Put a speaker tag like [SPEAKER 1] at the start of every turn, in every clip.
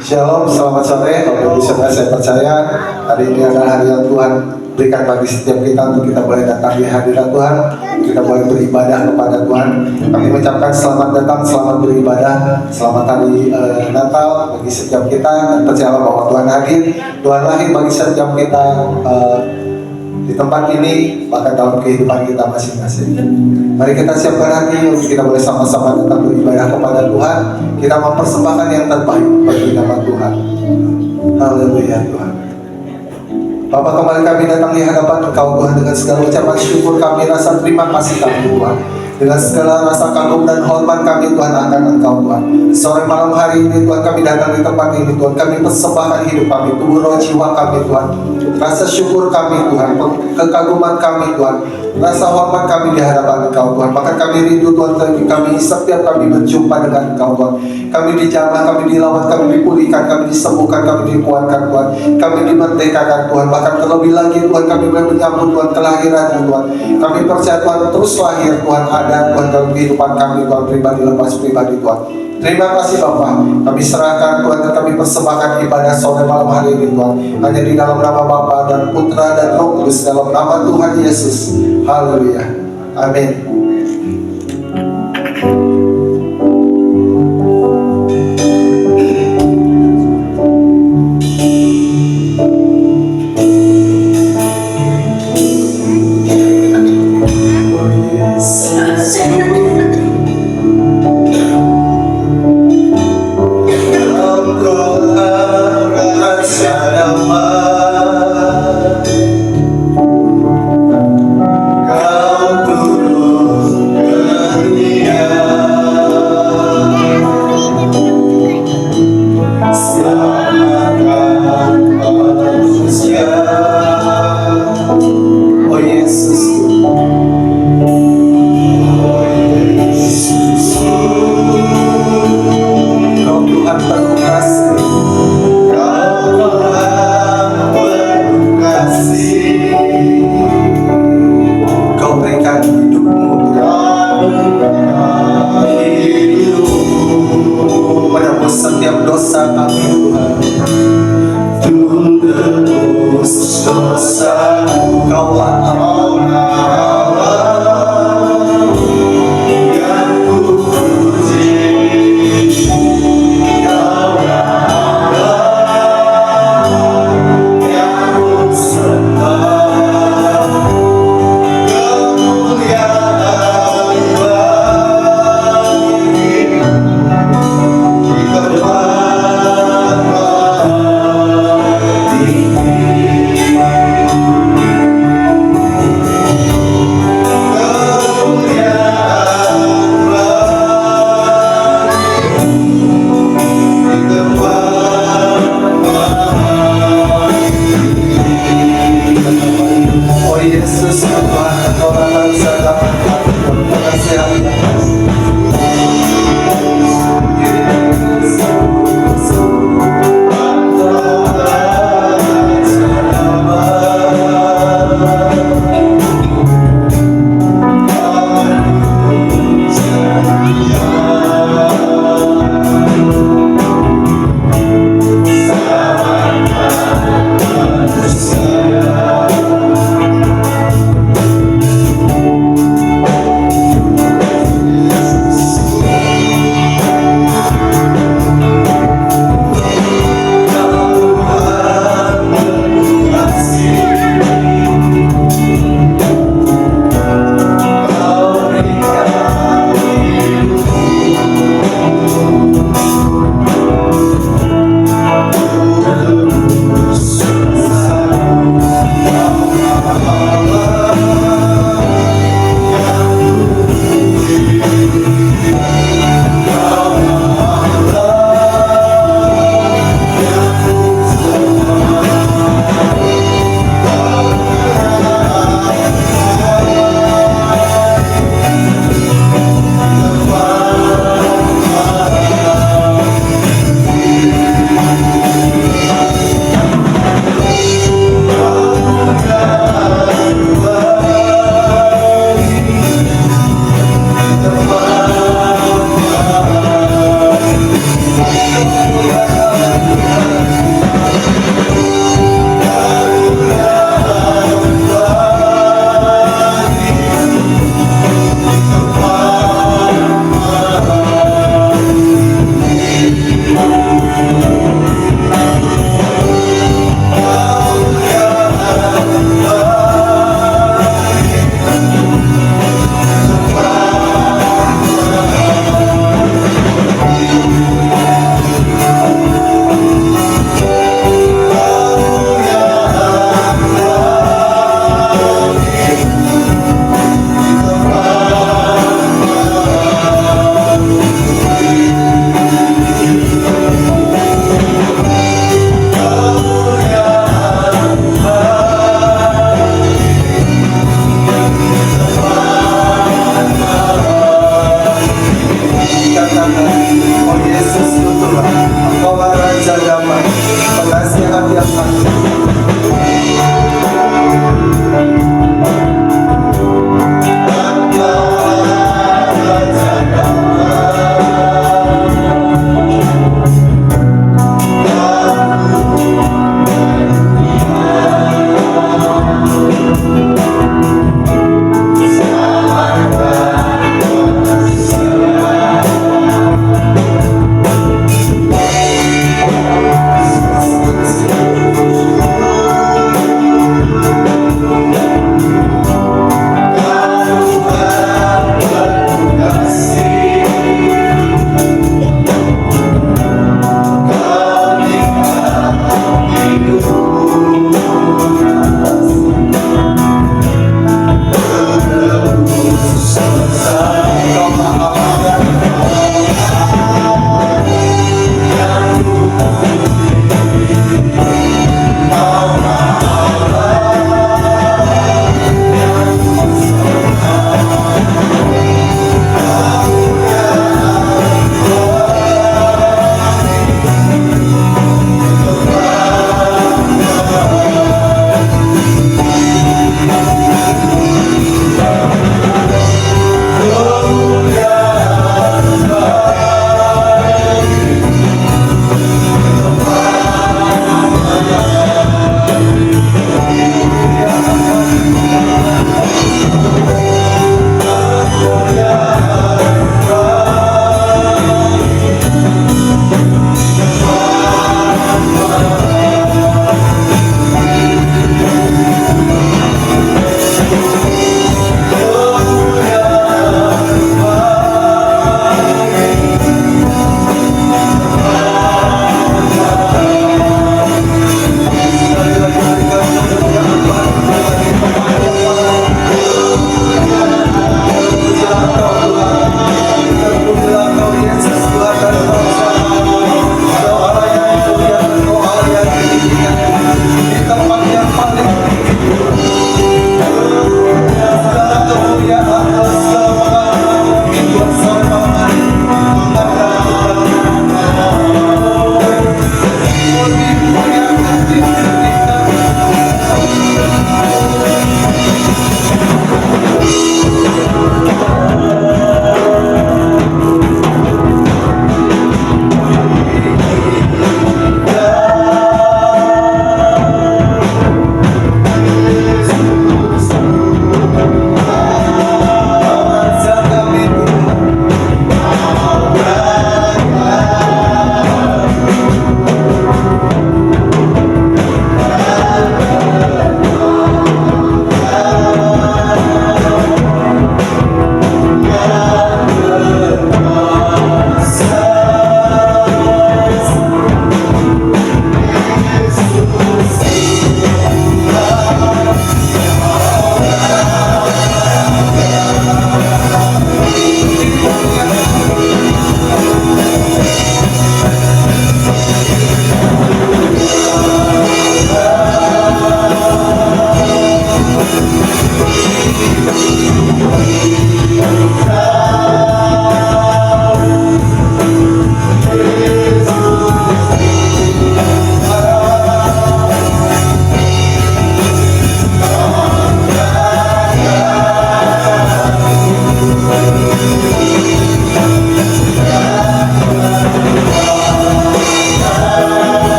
[SPEAKER 1] Shalom, selamat sore. Bapak Ibu Saudara, saya percaya hari ini adalah hari yang Tuhan berikan bagi setiap kita untuk kita boleh datang di hadirat Tuhan, kita boleh beribadah kepada Tuhan. Kami mengucapkan selamat datang, selamat beribadah, selamat hari Natal bagi setiap kita, dan percayalah bahwa Tuhan hadir, Tuhan lahir bagi setiap kita di tempat ini, bahkan dalam kehidupan kita masing-masing. Mari kita siapkan hati untuk kita boleh sama-sama tetap beribadah kepada Tuhan. Kita mempersembahkan yang terbaik bagi nama Tuhan. Haleluya Tuhan. Bapak, kembali kami datang di hadapan Engkau Tuhan dengan segala ucapan syukur kami, rasa terima kasih kami Tuhan. Dengan segala rasa kagum dan hormat kami Tuhan akan Engkau Tuhan. Sore malam hari ini Tuhan kami datang di tempat ini Tuhan. Kami persembahkan hidup kami, tubuh roh jiwa kami Tuhan. Rasa syukur kami Tuhan, kekaguman kami Tuhan, rasa hormat kami di hadapan Engkau Tuhan. Bahkan kami rindu Tuhan, kami setiap kami berjumpa dengan Engkau Tuhan. Kami dijamah, kami dilawat, kami dipulihkan, kami disembuhkan, kami dikuatkan Tuhan. Kami dimerdekakan Tuhan. Bahkan terlebih lagi Tuhan, kami menyambut Tuhan kelahiran Tuhan. Kami percaya Tuhan terus lahir Tuhan, ada Tuhan dalam kehidupan kami Tuhan, pribadi lepas pribadi Tuhan. Terima kasih Bapak, kami serahkan Tuhan dan kami persembahkan ibadah sore malam hari ini Tuhan, hanya di dalam nama Bapa dan Putra dan Roh Kudus, dalam nama Tuhan Yesus. Haleluya, amin.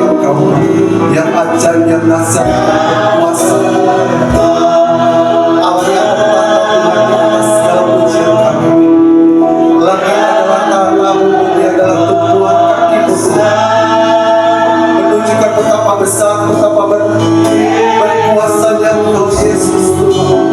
[SPEAKER 1] Engkau yang ajaib, yang dahsyat, kuasa. Allah yang bertata Tuhan di atas segala pujian kami. Langit adalah tanah-Mu, bumi adalah tumpuan kaki-Mu Tuhan. Menunjukkan betapa besar, betapa berkuasanya Engkau Yesus Tuhan.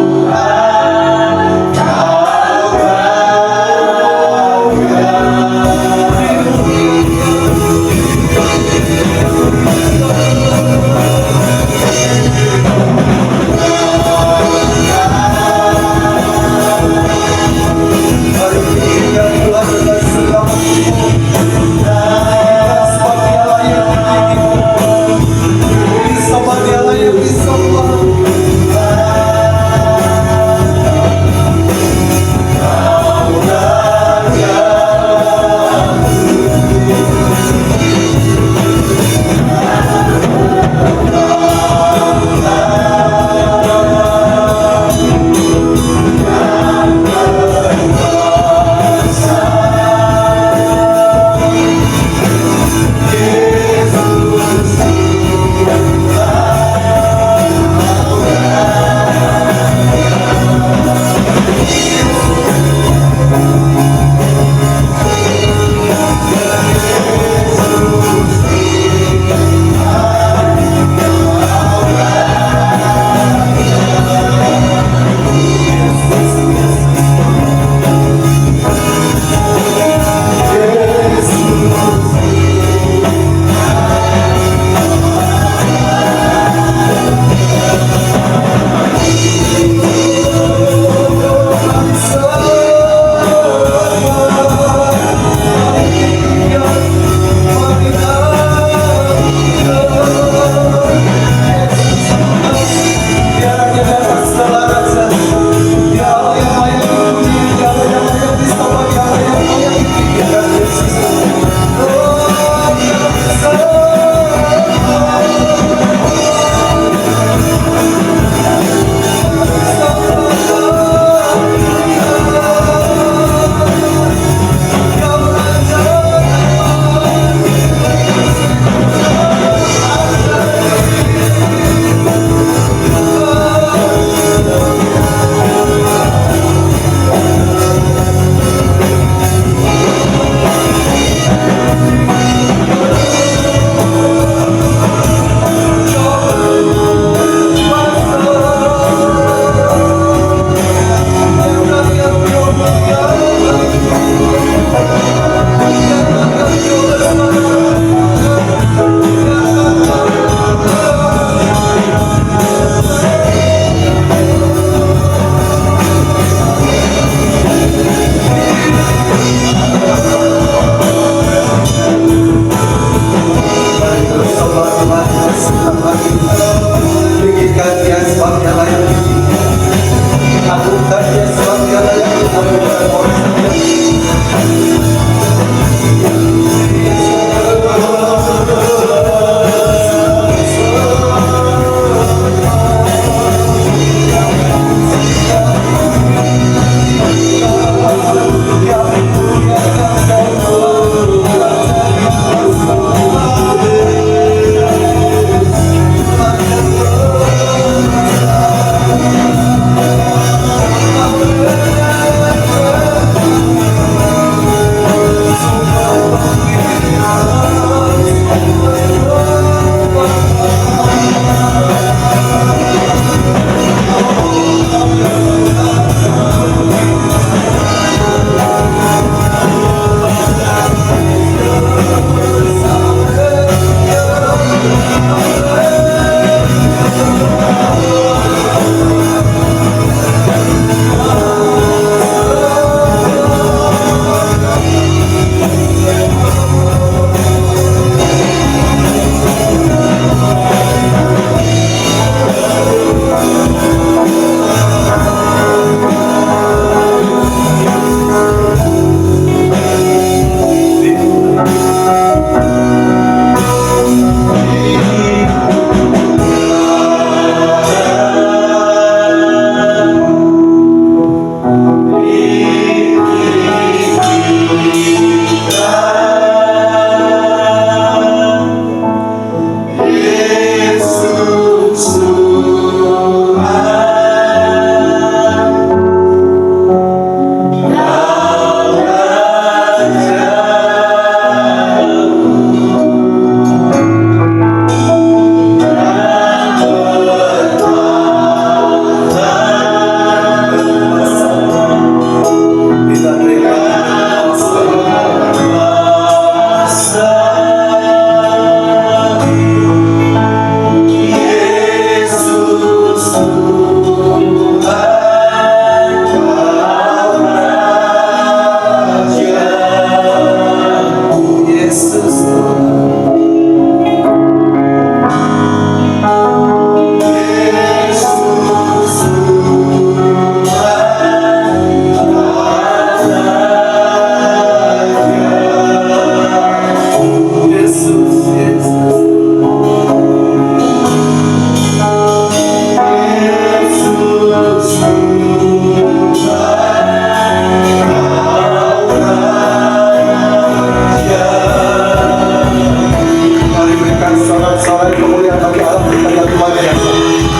[SPEAKER 1] sorai kemuliaan bagi Allah kita yang luar biasa.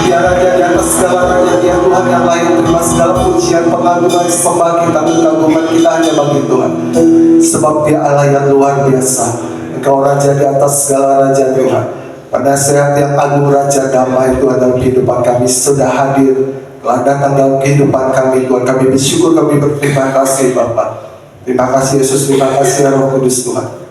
[SPEAKER 1] Ya Raja di atas segala raja, ya Tuhan yang layak terima segala pujian, pengagungan, sembah kita, kekaguman kita hanya bagi Tuhan. Sebab Dia Allah yang luar biasa. Engkau Raja di atas segala raja Tuhan. Penasehat yang agung, Raja damai Tuhan dalam kehidupan kami sudah hadir, telah datang dalam kehidupan kami Tuhan. Kami bersyukur, kami berterima kasih Bapa. Terima kasih Yesus, terima kasih Roh Kudus Tuhan.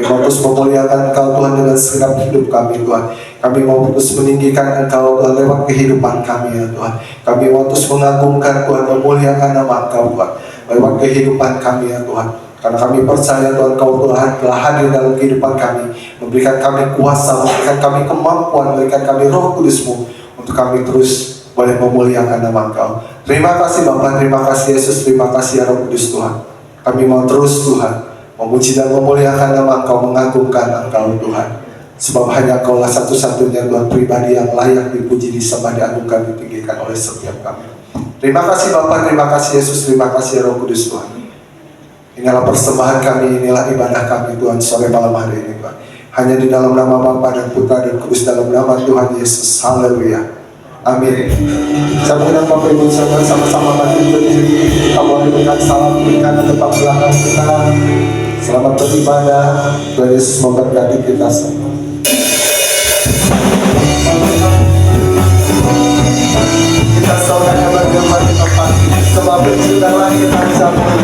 [SPEAKER 1] Kami mau terus memuliakan Engkau Tuhan dengan segenap hidup kami Tuhan. Kami mau terus meninggikan Engkau Tuhan lewat kehidupan kami ya Tuhan. Kami mau terus mengagungkan Tuhan, memuliakan nama Engkau Tuhan lewat kehidupan kami ya Tuhan. Karena kami percaya Tuhan Engkau Tuhan telah hadir dalam kehidupan kami, memberikan kami kuasa, memberikan kami kemampuan, memberikan kami Roh Kudus-Mu untuk kami terus boleh memuliakan nama Engkau. Terima kasih Bapa, terima kasih Yesus, terima kasih ya Roh Kudus Tuhan. Kami mau terus Tuhan memuji dan memuliakan nama Engkau, mengagungkan Engkau Tuhan. Sebab hanya Engkau lah satu-satunya Tuhan pribadi yang layak dipuji, disembah, diagungkan, ditinggikan oleh setiap kami. Terima kasih Bapa, terima kasih Yesus, terima kasih Roh Kudus Tuhan. Inilah persembahan kami, inilah ibadah kami Tuhan sore malam hari ini Tuhan. Hanya di dalam nama Bapa dan Putra dan Kudus, dalam nama Tuhan Yesus. Haleluya. Amin. Saya mengundang Bapak Ibu saudara sama-sama bangkit berdiri. Kita boleh berikan salam, berikan tempat belakang kita. Selamat beribadah. Tuhan Yesus memberkati kita semua. Kita saudara bergema di tempat, sebab sudah lahir dan zaman.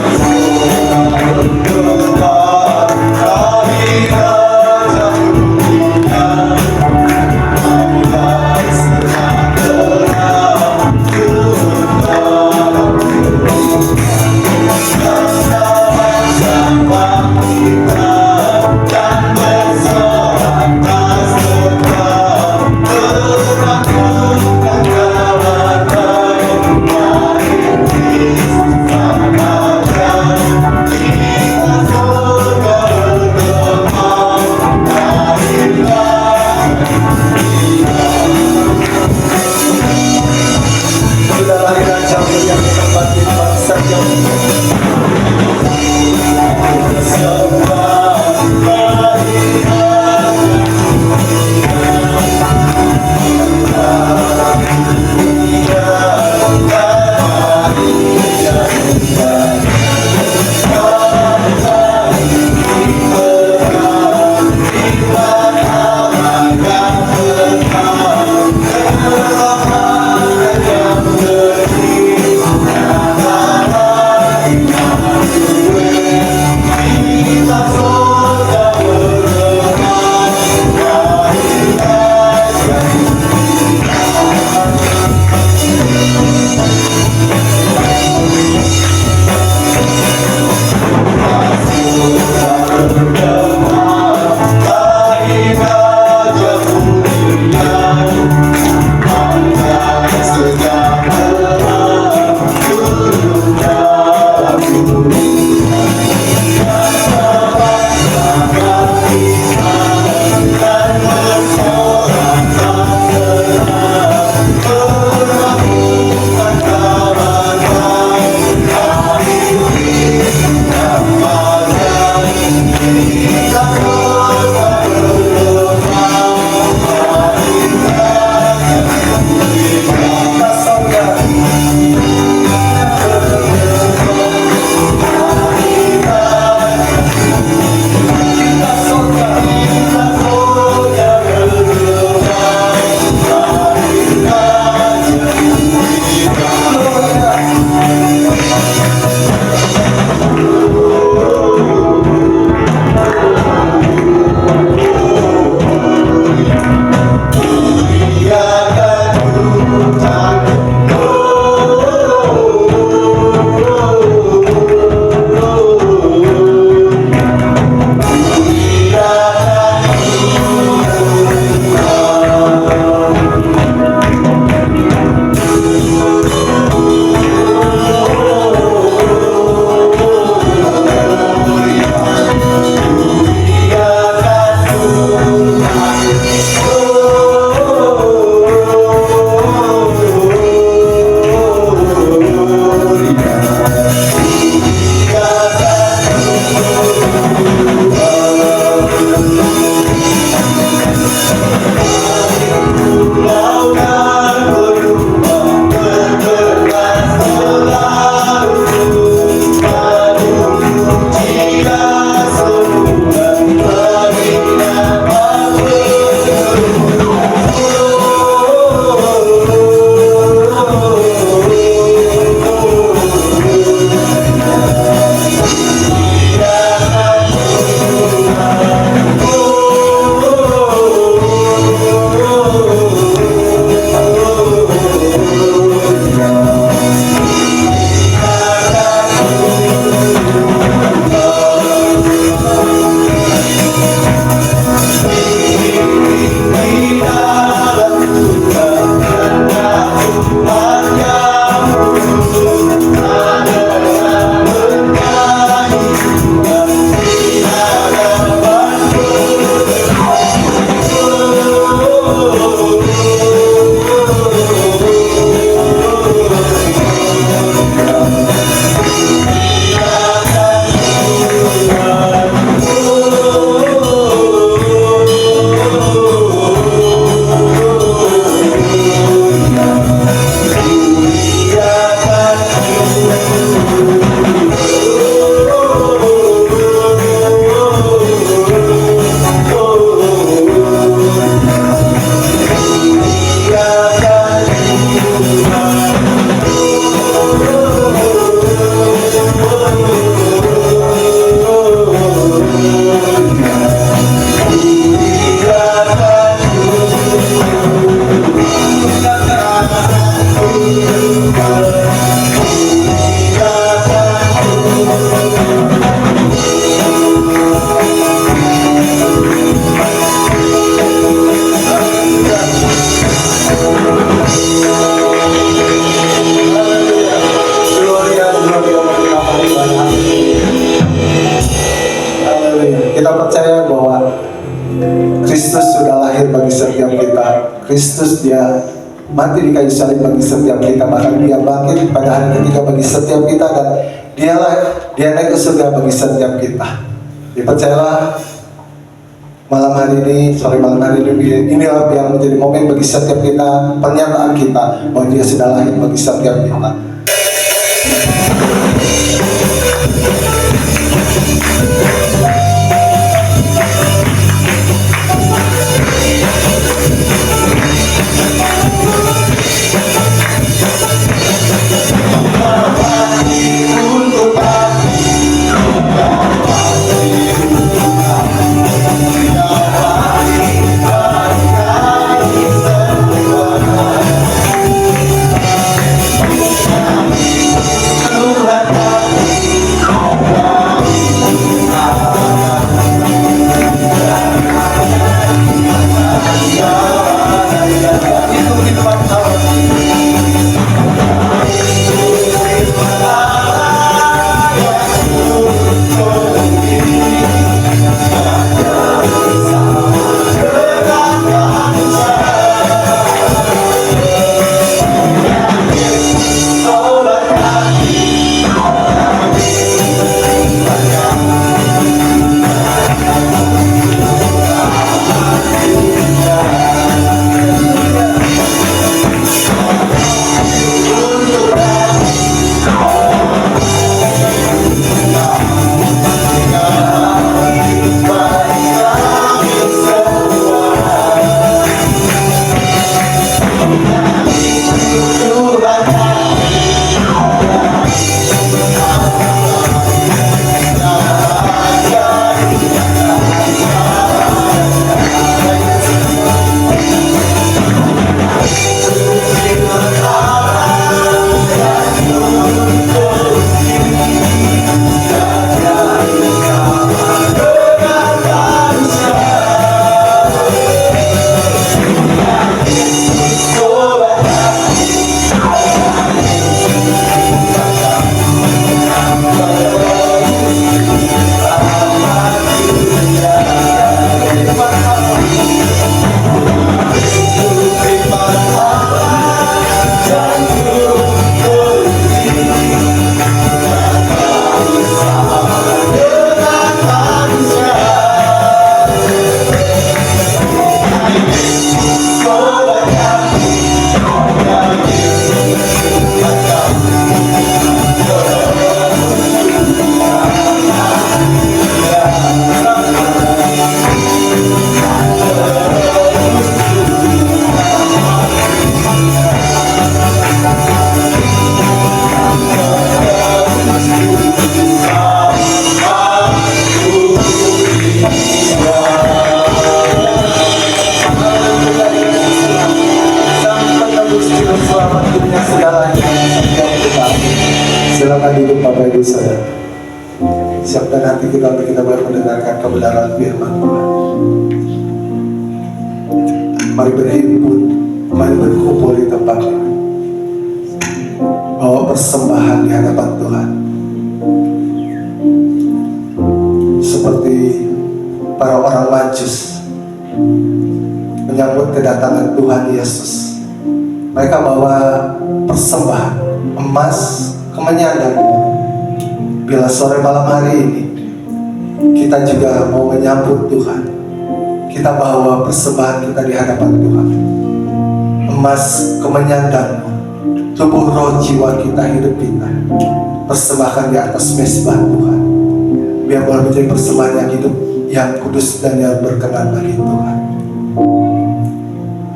[SPEAKER 1] lahir bagi setiap kita. Kristus dia mati di kayu salib bagi setiap kita, bahkan dia bangkit pada hari ketiga bagi setiap kita, dan dia naik ke surga bagi setiap kita. Dipercayalah malam hari ini, sore malam hari ini, inilah yang menjadi momen bagi setiap kita, pernyataan kita bahwa dia sudah lahir bagi setiap kita. Silakan duduk Bapak Ibu saya. Siapkan hati kita untuk kita boleh mendengarkan kebenaran firman Tuhan. Mari berhimpun, mari berkumpul di tempat ini, bawa persembahan di hadapan Tuhan, seperti para orang Majus menyambut kedatangan Tuhan Yesus. Mereka bawa persembahan emas, kemenyan, dan bila sore malam hari ini kita juga mau menyambut Tuhan, kita bawa persembahan kita di hadapan Tuhan. Emas, kemenyan, dan tubuh, roh, jiwa kita, hidup kita persembahkan di atas mezbah Tuhan. Biar boleh menjadi persembahan yang hidup, yang kudus, dan yang berkenan bagi Tuhan.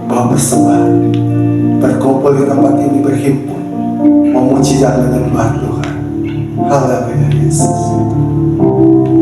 [SPEAKER 1] Bawa persembahan, berkumpul di tempat ini, berhimpun, memuji dan menyembah Tuhan. Haleluya Yesus.
[SPEAKER 2] Hallelujah.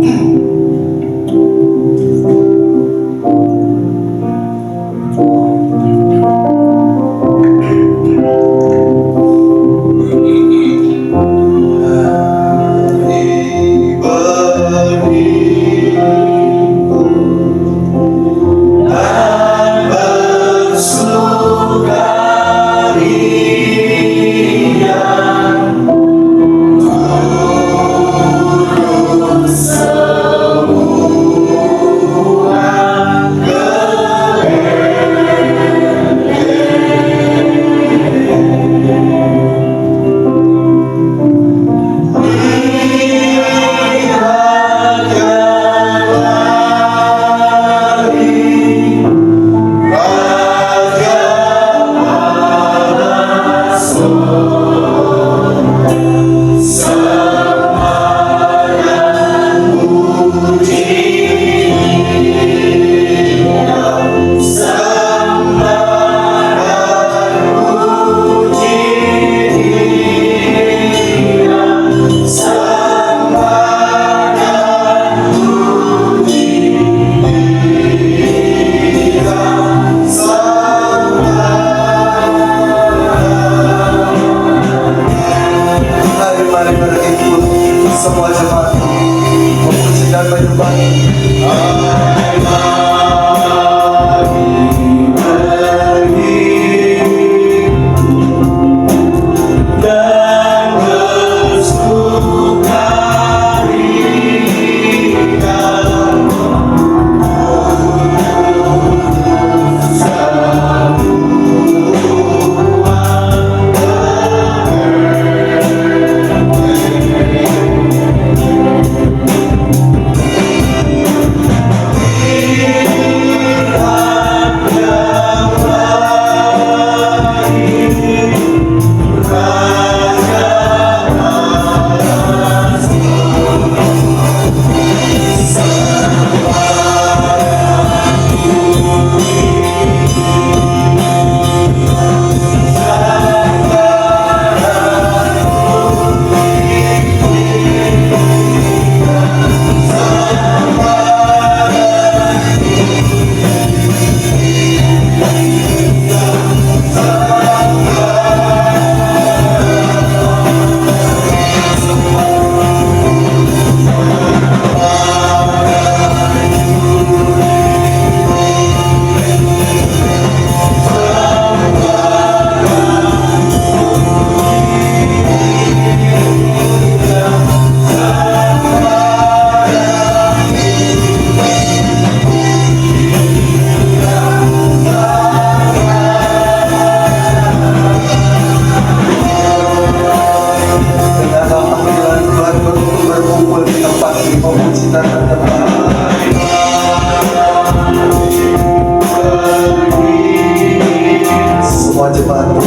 [SPEAKER 1] membantu.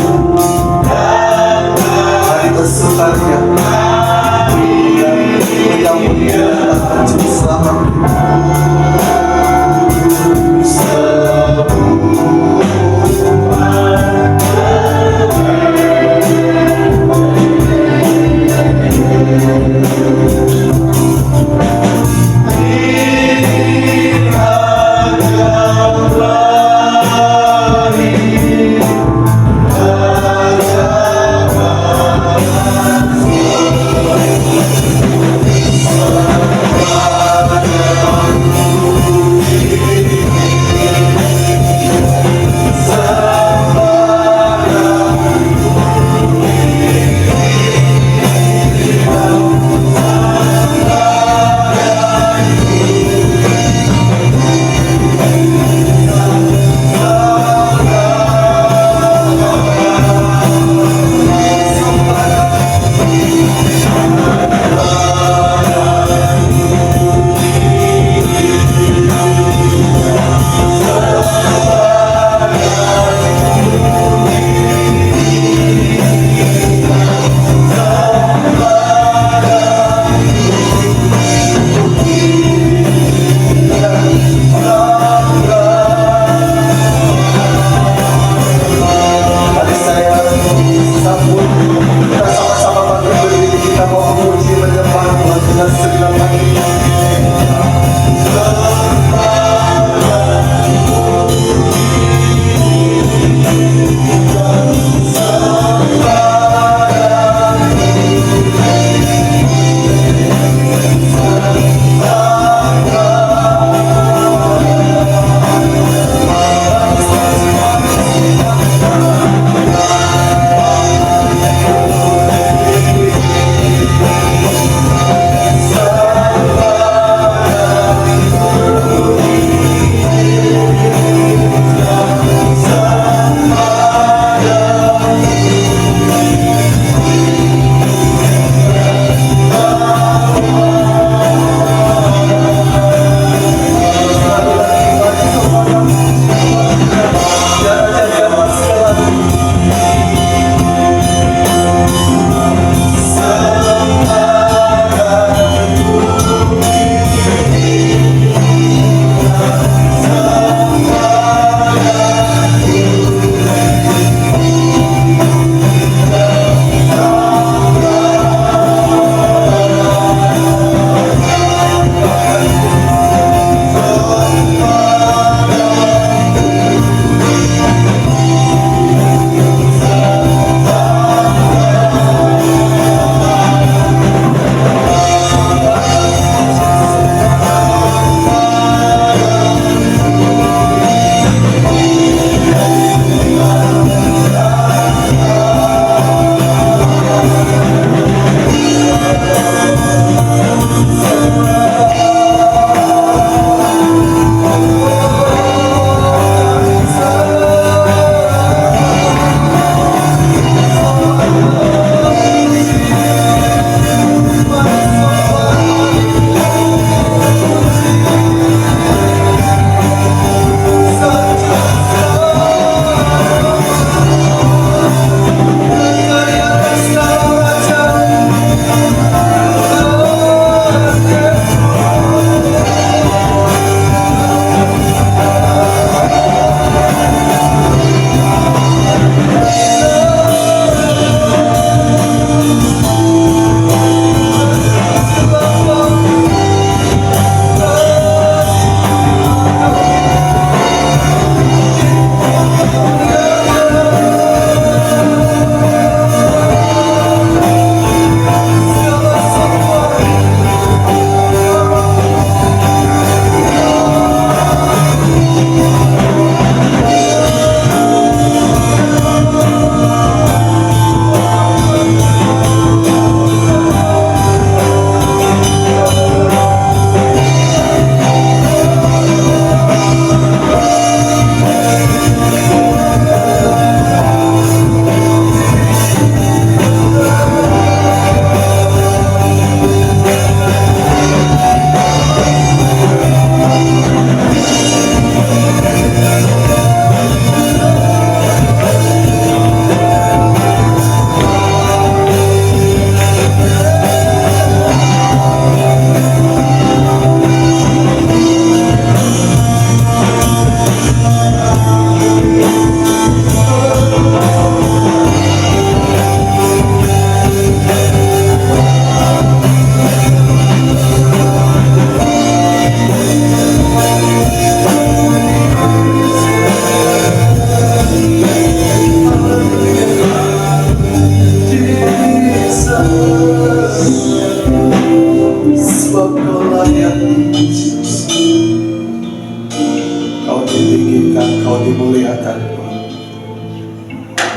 [SPEAKER 1] Mari bersukaria dan menyambut kedatangan Juru Selamat.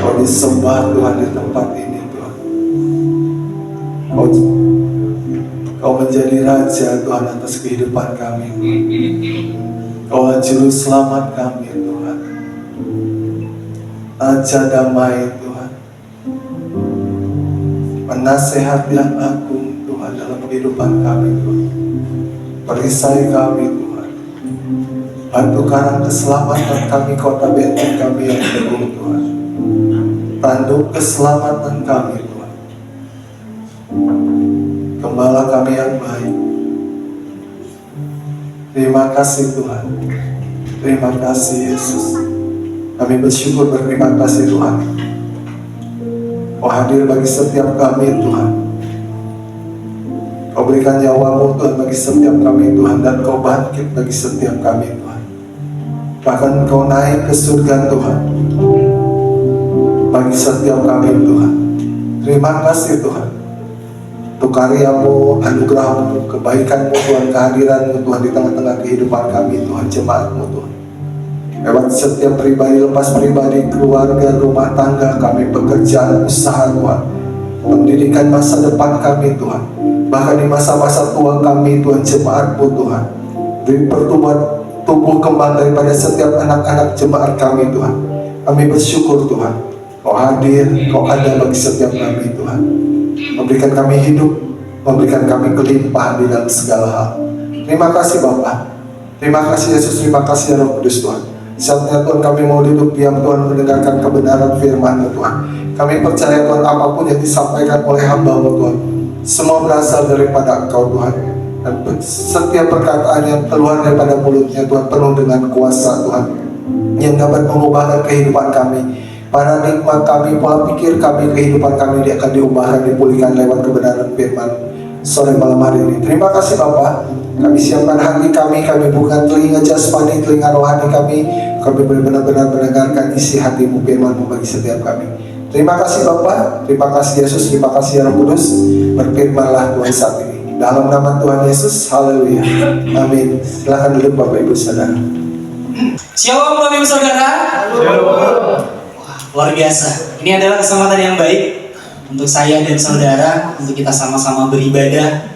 [SPEAKER 1] Kau disembah Tuhan di tempat ini Tuhan. Kau menjadi Raja Tuhan atas kehidupan kami. Kau Juru Selamat kami Tuhan. Raja damai Tuhan. Penasehat yang agung Tuhan dalam kehidupan kami Tuhan. Perisai kami Tuhan. Batu karang keselamatan kami, kota benteng kami yang teguh Tuhan. Tanduk keselamatan kami Tuhan. Gembala kami yang baik. Terima kasih Tuhan. Terima kasih Yesus. Kami bersyukur, berterima kasih Tuhan. Kau hadir bagi setiap kami Tuhan. Kau berikan nyawa-Mu Tuhan bagi setiap kami Tuhan. Dan Kau bangkit bagi setiap kami Tuhan. Bahkan Kau naik ke surga Tuhan bagi setiap kami Tuhan. Terima kasih Tuhan untuk karya-Mu, anugerah-Mu, kebaikan-Mu Tuhan, kehadiran-Mu Tuhan di tengah-tengah kehidupan kami Tuhan, jemaat-Mu Tuhan. Lewat setiap pribadi, lepas pribadi, keluarga, rumah tangga kami, pekerjaan, usaha Tuhan, pendidikan masa depan kami Tuhan, bahkan di masa-masa tua kami Tuhan, jemaat-Mu Tuhan, beri pertumbuhan tumbuh kembang daripada setiap anak-anak jemaat kami Tuhan. Kami bersyukur Tuhan, Kau hadir, Kau ada bagi setiap kami Tuhan, memberikan kami hidup, memberikan kami kelimpahan di dalam segala hal. Terima kasih Bapa, terima kasih Yesus, terima kasih Roh Kudus Tuhan. Saatnya Tuhan kami mau duduk diam Tuhan, mendengarkan kebenaran firman-Mu Tuhan. Kami percaya Tuhan, apapun yang disampaikan oleh hamba-Mu Tuhan, semua berasal daripada Engkau Tuhan. Dan setiap perkataan yang keluar daripada mulutnya Tuhan penuh dengan kuasa Tuhan, yang dapat mengubahkan kehidupan kami, paradigma kami, pola pikir kami, kehidupan kami dia akan diubahkan, dipulihkan lewat kebenaran firman sore malam hari ini. Terima kasih Bapa. Kami siapkan hati kami bukan telinga jasmani, telinga rohani kami benar-benar mendengarkan isi hati-Mu, firman-Mu bagi setiap kami. Terima kasih Bapa, terima kasih Yesus, terima kasih Roh Kudus. Berfirmanlah Tuhan saat ini dalam nama Tuhan Yesus. Haleluya, amin. Silakan duduk Bapak Ibu Saudara.
[SPEAKER 2] Shalom Bapak Ibu Saudara. Wah, luar biasa. Ini adalah kesempatan yang baik untuk saya dan saudara untuk kita sama-sama beribadah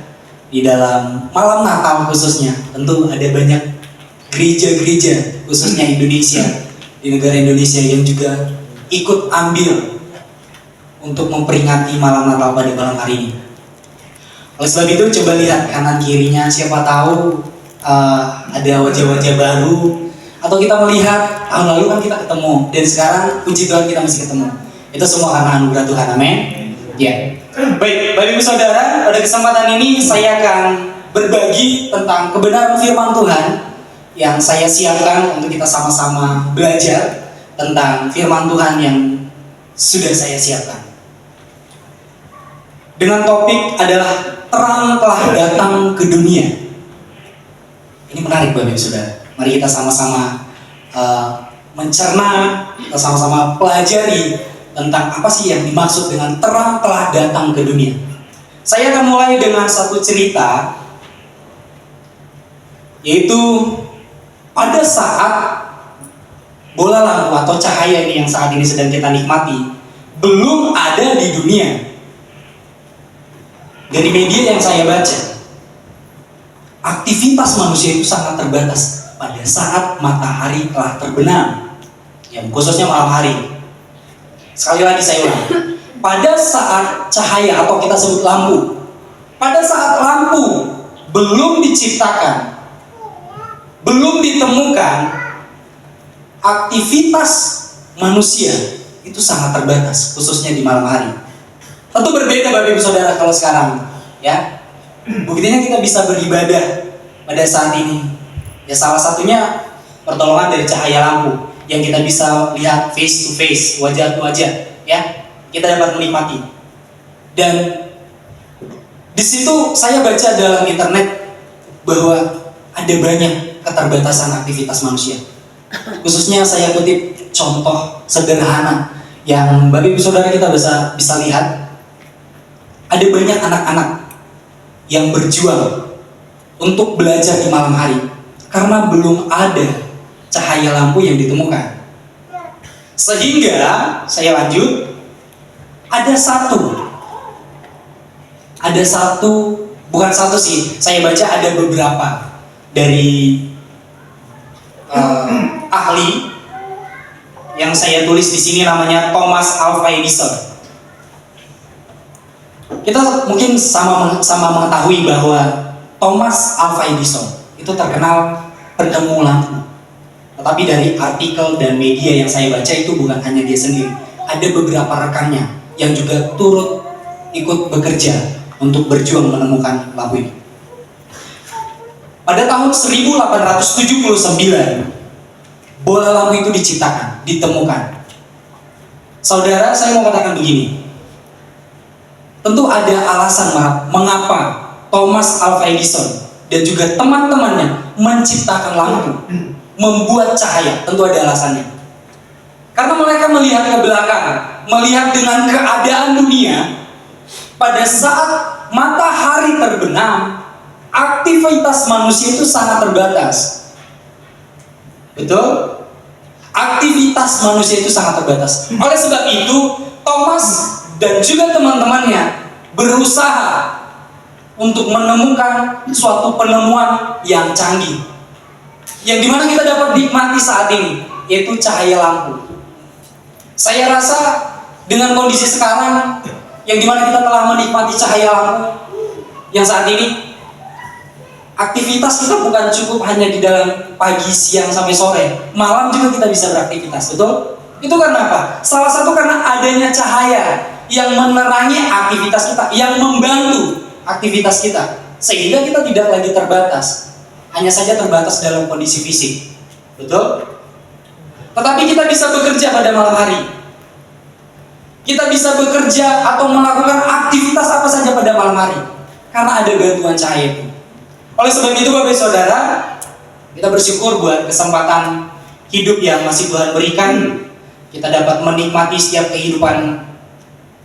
[SPEAKER 2] di dalam malam Natal khususnya. Tentu ada banyak gereja-gereja khususnya Indonesia, di negara Indonesia yang juga ikut ambil untuk memperingati malam Natal pada malam hari ini. Oleh sebab itu coba lihat kanan kirinya, siapa tahu ada wajah-wajah baru, atau kita melihat tahun lalu kan kita ketemu dan sekarang puji Tuhan kita masih ketemu. Itu semua karena anugerah Tuhan, amin. Ya. Baik, Bapak Ibu Saudara, pada kesempatan ini saya akan berbagi tentang kebenaran firman Tuhan yang saya siapkan untuk kita sama-sama belajar tentang firman Tuhan yang sudah saya siapkan. Dengan topik adalah terang telah datang ke dunia. Ini menarik Bapak Ibu Saudara. Mari kita sama-sama mencerna, kita sama-sama pelajari tentang apa sih yang dimaksud dengan terang telah datang ke dunia. Saya akan mulai dengan satu cerita, yaitu pada saat bola lampu atau cahaya ini yang saat ini sedang kita nikmati belum ada di dunia. Dari media yang saya baca, aktivitas manusia itu sangat terbatas pada saat matahari telah terbenam, yang khususnya malam hari. Sekali lagi saya ulang, pada saat cahaya atau kita sebut lampu, pada saat lampu belum diciptakan, belum ditemukan, aktivitas manusia itu sangat terbatas, khususnya di malam hari. Tentu berbeda Bapak Ibu Saudara kalau sekarang, ya. Buktinya kita bisa beribadah pada saat ini. Ya salah satunya pertolongan dari cahaya lampu yang kita bisa lihat face to face, wajah ke wajah, ya. Kita dapat menikmati. Dan di situ saya baca dalam internet bahwa ada banyak keterbatasan aktivitas manusia. Khususnya saya kutip contoh sederhana yang Bapak Ibu Saudara kita bisa lihat. Ada banyak anak-anak yang berjuang untuk belajar di malam hari karena belum ada cahaya lampu yang ditemukan. Sehingga, saya lanjut, ada satu, bukan satu sih, saya baca ada beberapa dari ahli yang saya tulis di sini, namanya Thomas Alva Edison. Kita mungkin sama mengetahui bahwa Thomas Alva Edison itu terkenal penemu lampu. Tetapi dari artikel dan media yang saya baca itu bukan hanya dia sendiri, ada beberapa rekannya yang juga turut ikut bekerja untuk berjuang menemukan lampu ini. Pada tahun 1879, bola lampu itu diciptakan, ditemukan. Saudara, saya mau katakan begini. Tentu ada alasan mengapa Thomas Alva Edison dan juga teman-temannya menciptakan lampu, membuat cahaya. Tentu ada alasannya. Karena mereka melihat ke belakang, melihat dengan keadaan dunia, pada saat matahari terbenam, aktivitas manusia itu sangat terbatas. Betul? Aktivitas manusia itu sangat terbatas. Oleh sebab itu, Thomas dan juga teman-temannya berusaha untuk menemukan suatu penemuan yang canggih, yang dimana kita dapat nikmati saat ini, yaitu cahaya lampu. Saya rasa dengan kondisi sekarang, yang dimana kita telah menikmati cahaya lampu, yang saat ini aktivitas kita bukan cukup hanya di dalam pagi, siang, sampai sore, malam juga kita bisa beraktivitas, betul? Itu karena apa? Salah satu karena adanya cahaya yang menerangi aktivitas kita, yang membantu aktivitas kita, sehingga kita tidak lagi terbatas, hanya saja terbatas dalam kondisi fisik, betul? Tetapi kita bisa bekerja pada malam hari, kita bisa bekerja atau melakukan aktivitas apa saja pada malam hari, karena ada bantuan cahaya itu. Oleh sebab itu, Bapak Saudara, kita bersyukur buat kesempatan hidup yang masih Tuhan berikan. Kita dapat menikmati setiap kehidupan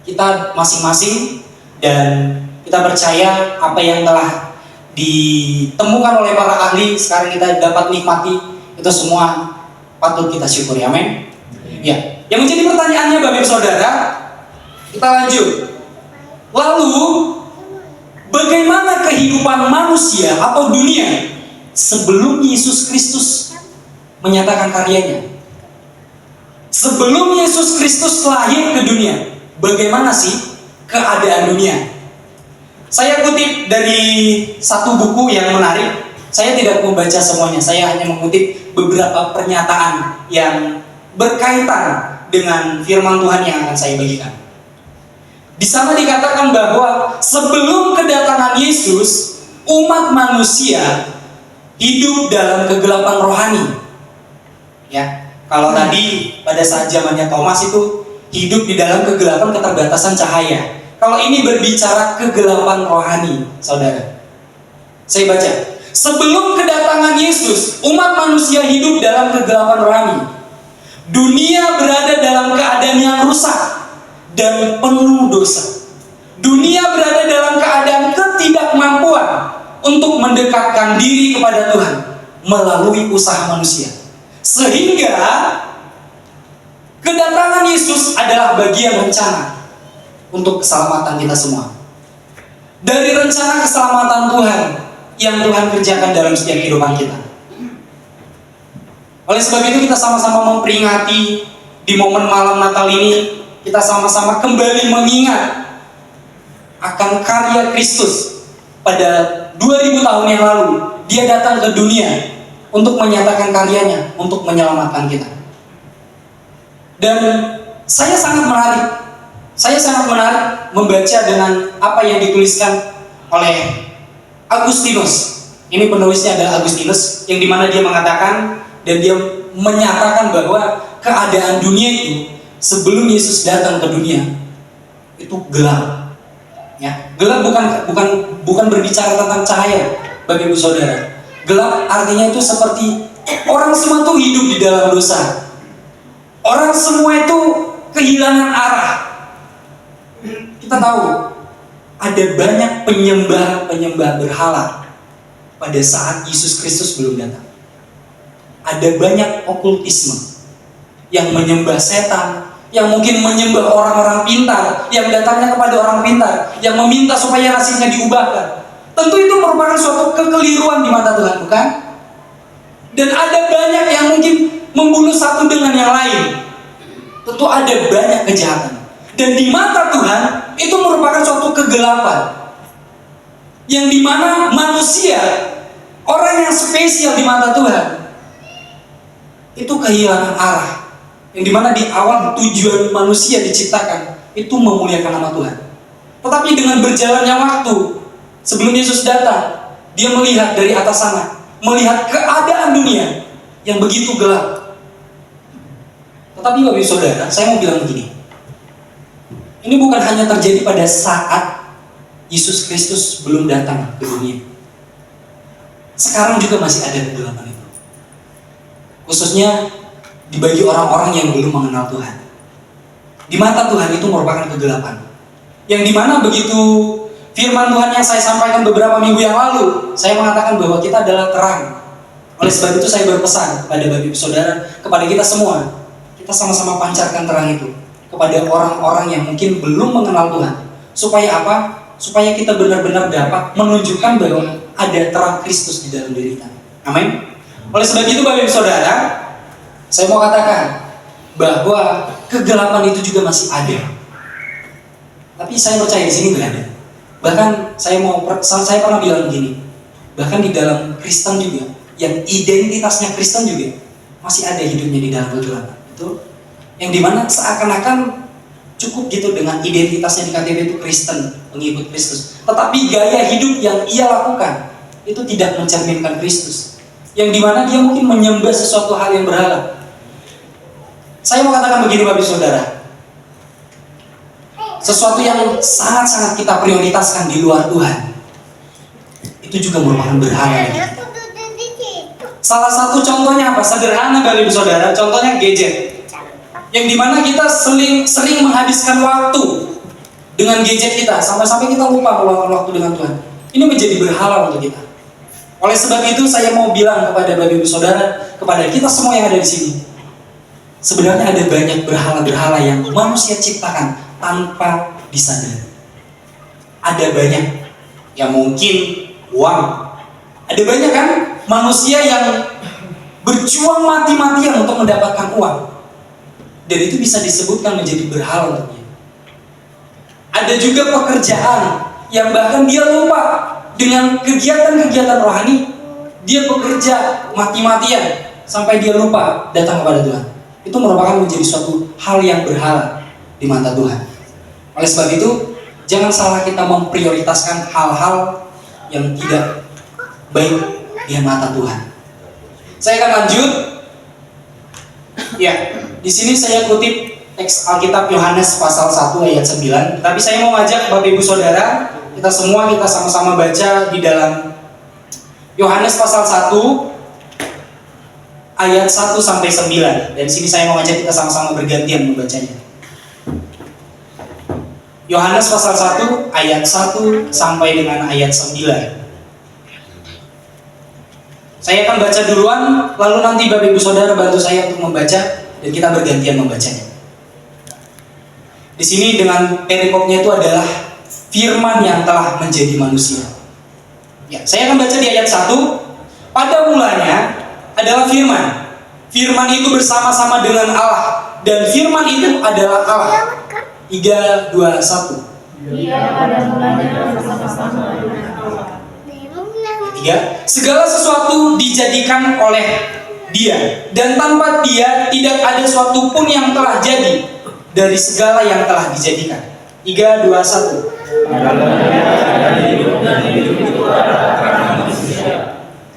[SPEAKER 2] kita masing-masing, dan kita percaya apa yang telah ditemukan oleh para ahli sekarang kita dapat nikmati, itu semua patut kita syukuri. Amin. Ya, yang menjadi pertanyaannya Bapak Saudara, kita lanjut. Lalu bagaimana kehidupan manusia atau dunia sebelum Yesus Kristus menyatakan karyanya? Sebelum Yesus Kristus lahir ke dunia, bagaimana sih keadaan dunia? Saya kutip dari satu buku yang menarik. Saya tidak membaca semuanya, saya hanya mengutip beberapa pernyataan yang berkaitan dengan firman Tuhan yang akan saya bagikan. Di sana dikatakan bahwa sebelum kedatangan Yesus, umat manusia hidup dalam kegelapan rohani. Ya, kalau tadi pada saat zamannya Thomas itu hidup di dalam kegelapan keterbatasan cahaya. Kalau ini berbicara kegelapan rohani, saudara. Saya baca. Sebelum kedatangan Yesus, umat manusia hidup dalam kegelapan rohani. Dunia berada dalam keadaan yang rusak dan penuh dosa. Dunia berada dalam keadaan ketidakmampuan untuk mendekatkan diri kepada Tuhan melalui usaha manusia. Sehingga kedatangan Yesus adalah bagian rencana untuk keselamatan kita semua. Dari rencana keselamatan Tuhan yang Tuhan kerjakan dalam setiap kehidupan kita. Oleh sebab itu kita sama-sama memperingati di momen malam Natal ini, kita sama-sama kembali mengingat akan karya Kristus pada 2000 tahun yang lalu. Dia datang ke dunia untuk menyatakan karyanya, untuk menyelamatkan kita. Dan saya sangat menarik membaca dengan apa yang dituliskan oleh Agustinus. Ini penulisnya adalah Agustinus, yang dimana dia mengatakan dan dia menyatakan bahwa keadaan dunia itu sebelum Yesus datang ke dunia itu gelap. Ya, gelap bukan berbicara tentang cahaya, Bapak Ibu Saudara. Gelap artinya itu seperti orang semua itu hidup di dalam dosa. Orang semua itu kehilangan arah. Kita tahu ada banyak penyembah berhala pada saat Yesus Kristus belum datang. Ada banyak okultisme yang menyembah setan, yang mungkin menyembah orang-orang pintar, yang datangnya kepada orang pintar, yang meminta supaya nasibnya diubahkan. Tentu itu merupakan suatu kekeliruan di mata Tuhan, bukan? Dan ada banyak yang mungkin membunuh satu dengan yang lain. Tentu ada banyak kejahatan. Dan di mata Tuhan itu merupakan suatu kegelapan, yang dimana manusia, orang yang spesial di mata Tuhan, itu kehilangan arah. Yang dimana di awal tujuan manusia diciptakan itu memuliakan nama Tuhan. Tetapi dengan berjalannya waktu, sebelum Yesus datang, dia melihat dari atas sana, melihat keadaan dunia yang begitu gelap. Tetapi Bapak Ibu Saudara, saya mau bilang begini, ini bukan hanya terjadi pada saat Yesus Kristus belum datang ke dunia. Sekarang juga masih ada kegelapan itu, khususnya dibagi orang-orang yang belum mengenal Tuhan. Di mata Tuhan itu merupakan kegelapan, yang dimana begitu firman Tuhan yang saya sampaikan beberapa minggu yang lalu, saya mengatakan bahwa kita adalah terang. Oleh sebab itu saya berpesan kepada Bapak Ibu Saudara, kepada kita semua, kita sama-sama pancarkan terang itu kepada orang-orang yang mungkin belum mengenal Tuhan. Supaya apa? Supaya kita benar-benar dapat menunjukkan bahwa ada terang Kristus di dalam diri kita. Amin. Oleh sebab itu Bapak Ibu Saudara, saya mau katakan bahwa kegelapan itu juga masih ada. Tapi saya percaya di sini berada. Bahkan saya pernah bilang begini, bahkan di dalam Kristen juga, yang identitasnya Kristen juga masih ada hidupnya di dalam kegelapan. Betul? Yang dimana seakan-akan cukup gitu dengan identitasnya di KTP itu Kristen, pengikut Kristus. Tetapi gaya hidup yang ia lakukan itu tidak mencerminkan Kristus. Yang dimana dia mungkin menyembah sesuatu hal yang berhala. Saya mau katakan begini Bapak Ibu Saudara, sesuatu yang sangat-sangat kita prioritaskan di luar Tuhan, itu juga merupakan berhala bagi kita. Salah satu contohnya apa? Sederhana Bapak Ibu Saudara, contohnya gadget. Yang dimana kita sering menghabiskan waktu dengan gadget kita, sampai-sampai kita lupa meluangkan waktu dengan Tuhan. Ini menjadi berhala untuk kita. Oleh sebab itu saya mau bilang kepada Bapak Ibu Saudara, kepada kita semua yang ada di sini, sebenarnya ada banyak berhala-berhala yang manusia ciptakan tanpa disadari. Ada banyak yang mungkin uang. Ada banyak kan manusia yang berjuang mati-matian untuk mendapatkan uang. Dan itu bisa disebutkan menjadi berhala untuk dia. Ada juga pekerjaan yang bahkan dia lupa dengan kegiatan-kegiatan rohani. Dia bekerja mati-matian sampai dia lupa datang kepada Tuhan. Itu merupakan menjadi suatu hal yang berhala di mata Tuhan. Oleh sebab itu, jangan salah kita memprioritaskan hal-hal yang tidak baik di mata Tuhan. Saya akan lanjut. Ya, di sini saya kutip teks Alkitab Yohanes pasal 1 ayat 9. Tapi saya mau ngajak Bapak Ibu Saudara, kita semua kita sama-sama baca di dalam Yohanes pasal 1 ayat 1 sampai 9. Dan di sini saya mau ngajak kita sama-sama bergantian membacanya. Yohanes pasal 1 ayat 1 sampai dengan ayat 9. Saya akan baca duluan, lalu nanti Bapak Ibu Saudara bantu saya untuk membaca dan kita bergantian membacanya. Di sini dengan perikopnya itu adalah firman yang telah menjadi manusia. Ya, saya akan baca di ayat 1. Pada mulanya adalah firman. Firman itu bersama-sama dengan Allah, dan firman itu adalah Allah. 3, 2, 1.
[SPEAKER 3] Dia pada mulanya bersama-sama dengan Allah.
[SPEAKER 2] 3. Segala sesuatu dijadikan oleh Dia, dan tanpa Dia tidak ada suatu pun yang telah jadi dari segala yang telah dijadikan. 3, 2, 1.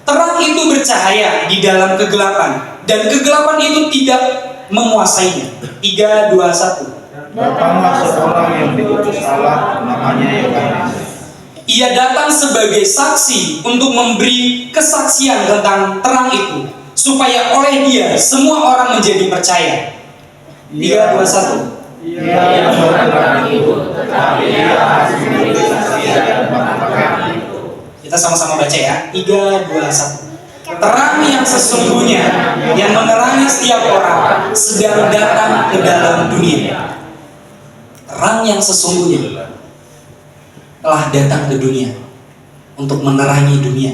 [SPEAKER 2] Terang itu bercahaya di dalam kegelapan, dan kegelapan itu tidak menguasainya. 3, 2, 1.
[SPEAKER 4] Datanglah seorang yang diutus Allah, namanya Yohanes.
[SPEAKER 2] Ia datang sebagai saksi untuk memberi kesaksian tentang terang itu, supaya oleh Dia semua orang menjadi percaya. 3, 2, 1.
[SPEAKER 4] Ia yang bukan itu, tetapi ia harus memberi kesaksian tentang terang itu.
[SPEAKER 2] Kita sama-sama baca ya. 3, 2, 1. terang yang sesungguhnya yang menerangi setiap orang sedang datang ke dalam dunia. Terang yang sesungguhnya telah datang ke dunia untuk menerangi dunia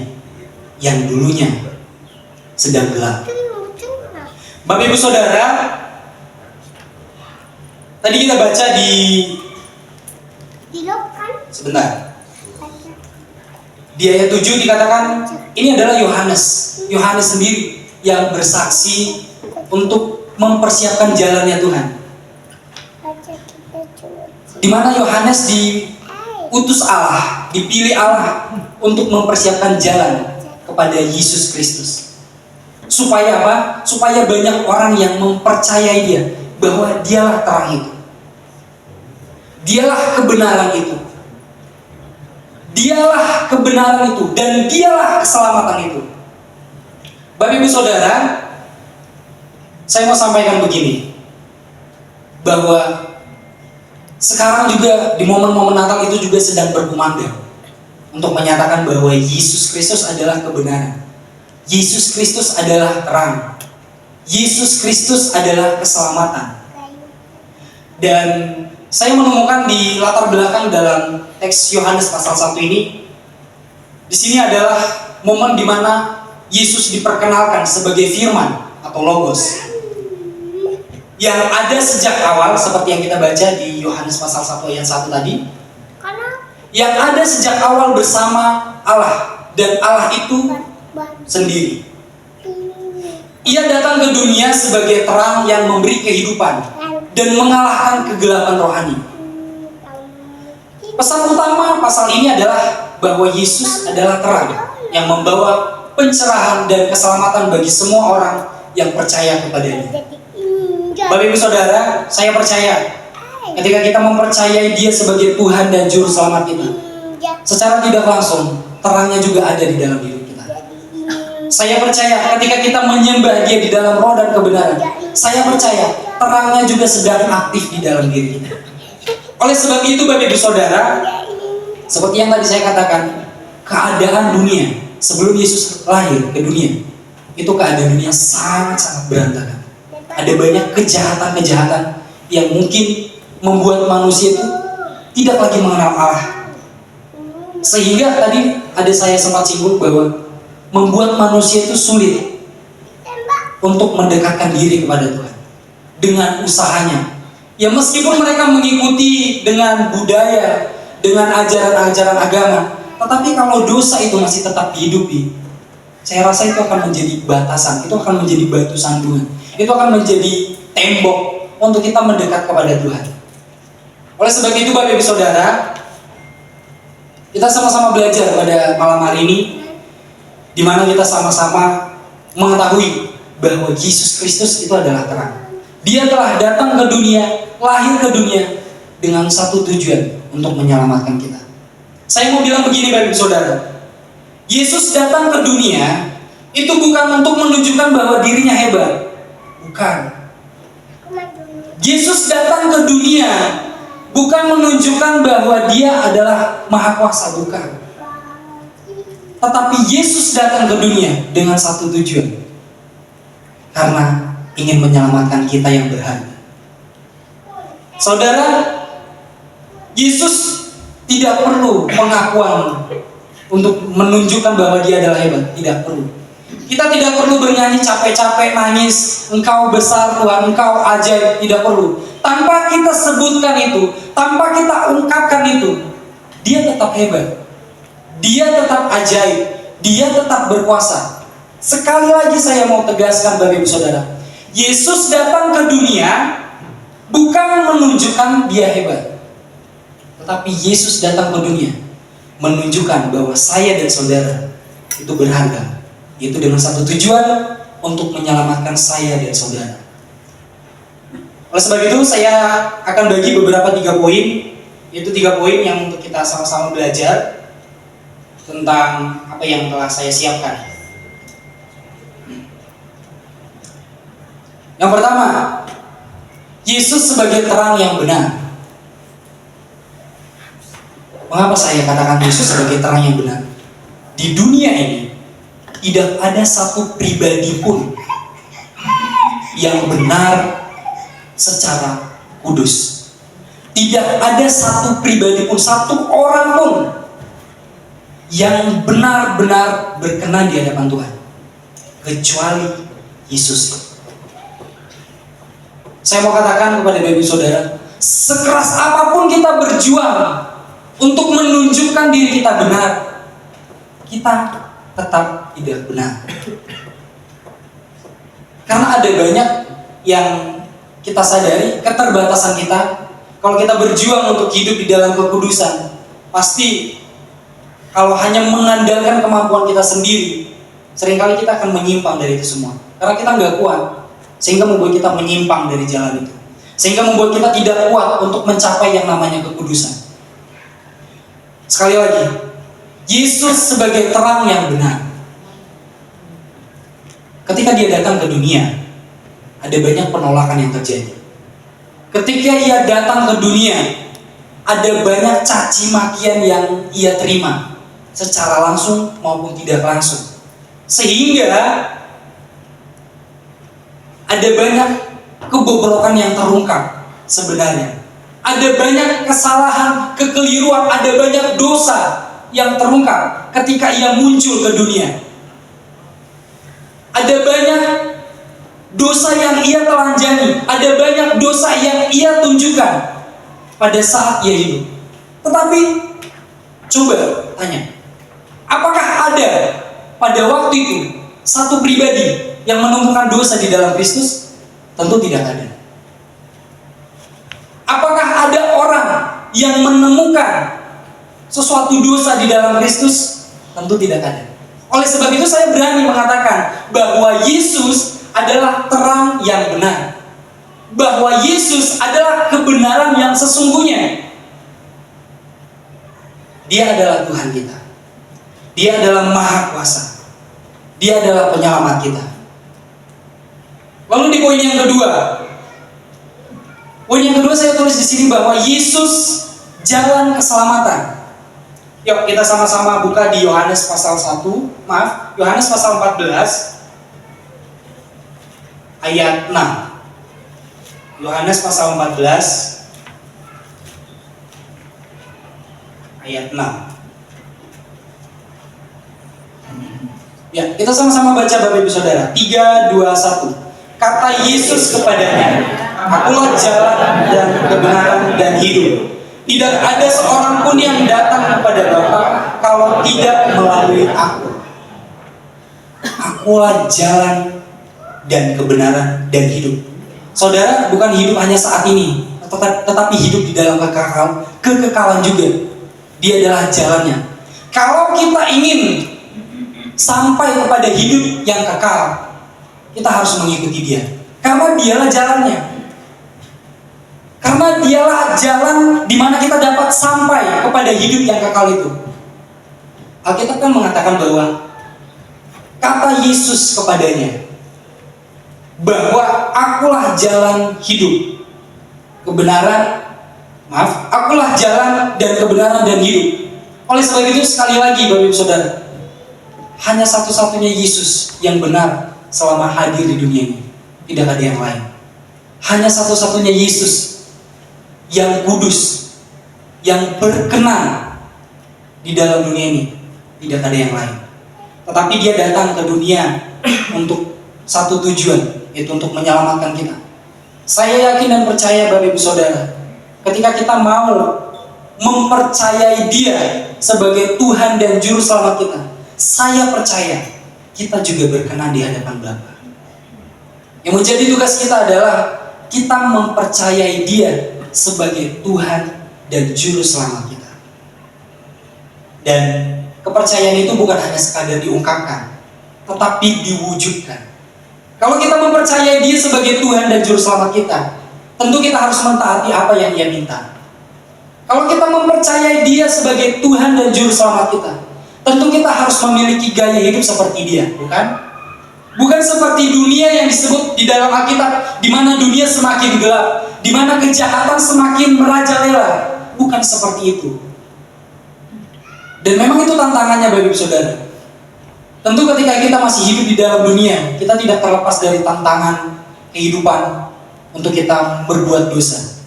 [SPEAKER 2] yang dulunya sedang gelap. Bapak Ibu Saudara, tadi kita baca di sebentar. Di ayat 7 dikatakan ini adalah Yohanes sendiri yang bersaksi untuk mempersiapkan jalannya Tuhan. Di mana Yohanes diutus Allah, dipilih Allah untuk mempersiapkan jalan kepada Yesus Kristus. Supaya apa? Supaya banyak orang yang mempercayai dia bahwa dialah terang itu. Dialah kebenaran itu. Dialah kebenaran itu dan dialah keselamatan itu. Bapak Ibu Saudara, saya mau sampaikan begini, bahwa sekarang juga di momen-momen Natal itu juga sedang berkumandang untuk menyatakan bahwa Yesus Kristus adalah kebenaran. Yesus Kristus adalah terang. Yesus Kristus adalah keselamatan. Dan saya menemukan di latar belakang dalam teks Yohanes pasal 1 ini, di sini adalah momen di mana Yesus diperkenalkan sebagai firman atau logos yang ada sejak awal, seperti yang kita baca di Yohanes pasal 1 ayat 1 tadi, yang ada sejak awal bersama Allah, dan Allah itu sendiri. Ia datang ke dunia sebagai terang yang memberi kehidupan dan mengalahkan kegelapan rohani. Pesan utama pasal ini adalah bahwa Yesus adalah terang yang membawa pencerahan dan keselamatan bagi semua orang yang percaya kepadanya. Bapak Ibu Saudara, saya percaya ketika kita mempercayai Dia sebagai Tuhan dan Juru Selamat kita, secara tidak langsung terangnya juga ada di dalam diri kita. Saya percaya ketika kita menyembah Dia di dalam roh dan kebenaran, saya percaya terangnya juga sedang aktif di dalam diri kita. Oleh sebab itu Bapak Ibu Saudara, seperti yang tadi saya katakan, keadaan dunia sebelum Yesus lahir ke dunia, itu keadaan dunia sangat-sangat berantakan. Ada banyak kejahatan-kejahatan yang mungkin membuat manusia itu tidak lagi mengenal Allah. Sehingga tadi ada saya sempat singgung bahwa membuat manusia itu sulit untuk mendekatkan diri kepada Tuhan dengan usahanya. Ya meskipun mereka mengikuti dengan budaya, dengan ajaran-ajaran agama, tetapi kalau dosa itu masih tetap dihidupi, saya rasa itu akan menjadi batasan, itu akan menjadi batu sandungan, itu akan menjadi tembok untuk kita mendekat kepada Tuhan. Oleh sebab itu Bapak Ibu Saudara, kita sama-sama belajar pada malam hari ini, di mana kita sama-sama mengetahui bahwa Yesus Kristus itu adalah terang. Dia telah datang ke dunia, lahir ke dunia dengan satu tujuan, untuk menyelamatkan kita. Saya mau bilang begini Bapak Ibu Saudara, Yesus datang ke dunia itu bukan untuk menunjukkan bahwa dirinya hebat, bukan. Yesus datang ke dunia bukan menunjukkan bahwa Dia adalah maha kuasa, bukan. Tetapi Yesus datang ke dunia dengan satu tujuan, karena ingin menyelamatkan kita yang berharga. Saudara, Yesus tidak perlu pengakuan untuk menunjukkan bahwa Dia adalah hebat, tidak perlu. Kita tidak perlu bernyanyi capek-capek, nangis, Engkau besar Tuhan, Engkau ajaib, tidak perlu. Tanpa kita sebutkan itu, tanpa kita ungkapkan itu, Dia tetap hebat, Dia tetap ajaib, Dia tetap berkuasa. Sekali lagi saya mau tegaskan Bapak Ibu Saudara, Yesus datang ke dunia bukan menunjukkan Dia hebat, tetapi Yesus datang ke dunia menunjukkan bahwa saya dan saudara itu berharga, itu dengan satu tujuan, untuk menyelamatkan saya dan saudara. Oleh sebab itu saya akan bagi beberapa 3 poin, yaitu 3 poin yang untuk kita sama-sama belajar tentang apa yang telah saya siapkan. Yang pertama, Yesus sebagai terang yang benar. Mengapa saya katakan Yesus sebagai terang yang benar? Di dunia ini, tidak ada satu pribadi pun yang benar secara kudus. Tidak ada satu pribadi pun, satu orang pun yang benar-benar berkenan di hadapan Tuhan, kecuali Yesus. Saya mau katakan kepada Bapak Ibu Saudara, sekeras apapun kita berjuang untuk menunjukkan diri kita benar, kita tetap tidak benar. Karena ada banyak yang kita sadari keterbatasan kita. Kalau kita berjuang untuk hidup di dalam kekudusan, pasti kalau hanya mengandalkan kemampuan kita sendiri, seringkali kita akan menyimpang dari itu semua. Karena kita nggak kuat, sehingga membuat kita menyimpang dari jalan itu. Sehingga membuat kita tidak kuat untuk mencapai yang namanya kekudusan. Sekali lagi, Yesus sebagai terang yang benar. Ketika dia datang ke dunia, ada banyak penolakan yang terjadi. Ketika ia datang ke dunia, ada banyak caci makian yang ia terima, secara langsung maupun tidak langsung. Sehingga ada banyak kebobrokan yang terungkap sebenarnya. Ada banyak kesalahan, kekeliruan, ada banyak dosa yang terungkap ketika ia muncul ke dunia. Ada banyak dosa yang ia telanjangi, ada banyak dosa yang ia tunjukkan pada saat ia hidup. Tetapi coba tanya, apakah ada pada waktu itu satu pribadi yang menemukan dosa di dalam Kristus? Tentu tidak ada. Apakah ada orang yang menemukan sesuatu dosa di dalam Kristus? Tentu tidak ada. Oleh sebab itu saya berani mengatakan bahwa Yesus adalah terang yang benar. Bahwa Yesus adalah kebenaran yang sesungguhnya. Dia adalah Tuhan kita. Dia adalah Maha Kuasa. Dia adalah penyelamat kita. Lalu di poin yang kedua. Poin yang kedua saya tulis di sini bahwa Yesus jalan keselamatan. Yuk kita sama-sama buka di Yohanes pasal 1. Yohanes pasal 14. Ayat 6. Yohanes pasal 14 ayat 6. Ya, kita sama-sama baca Bapak Ibu Saudara. 3, 2, 1. Kata Yesus kepadanya, "Akulah jalan dan kebenaran dan hidup. Tidak ada seorang pun yang datang kepada Bapa kalau tidak melalui Aku. Akulah jalan dan kebenaran dan hidup." Saudara, bukan hidup hanya saat ini, tetapi hidup di dalam kekekalan juga. Dia adalah jalannya. Kalau kita ingin sampai kepada hidup yang kekal, kita harus mengikuti Dia. Karena Dialah jalannya. Karena Dialah jalan di mana kita dapat sampai kepada hidup yang kekal itu. Alkitab kan mengatakan bahwa kata Yesus kepadanya, bahwa akulah jalan hidup, kebenaran, akulah jalan dan kebenaran dan hidup. Oleh sebab itu sekali lagi Bapak Ibu Saudara, hanya satu-satunya Yesus yang benar selama hadir di dunia ini. Tidak ada yang lain. Hanya satu-satunya Yesus yang kudus, yang berkenan di dalam dunia ini. Tidak ada yang lain. Tetapi Dia datang ke dunia untuk satu tujuan, yaitu untuk menyelamatkan kita. Saya yakin dan percaya Bapak Ibu Saudara, ketika kita mau mempercayai Dia sebagai Tuhan dan Juru Selamat kita, saya percaya kita juga berkenan di hadapan Bapa. Yang menjadi tugas kita adalah kita mempercayai Dia sebagai Tuhan dan Juru Selamat kita. Dan kepercayaan itu bukan hanya sekadar diungkapkan, tetapi diwujudkan. Kalau kita mempercayai Dia sebagai Tuhan dan Juru Selamat kita, tentu kita harus mentaati apa yang Dia minta. Kalau kita mempercayai Dia sebagai Tuhan dan Juru Selamat kita, tentu kita harus memiliki gaya hidup seperti Dia, bukan? Bukan seperti dunia yang disebut di dalam Alkitab, di mana dunia semakin gelap, di mana kejahatan semakin merajalela. Bukan seperti itu. Dan memang itu tantangannya Bapak Ibu Saudara. Tentu ketika kita masih hidup di dalam dunia, kita tidak terlepas dari tantangan kehidupan untuk kita berbuat dosa.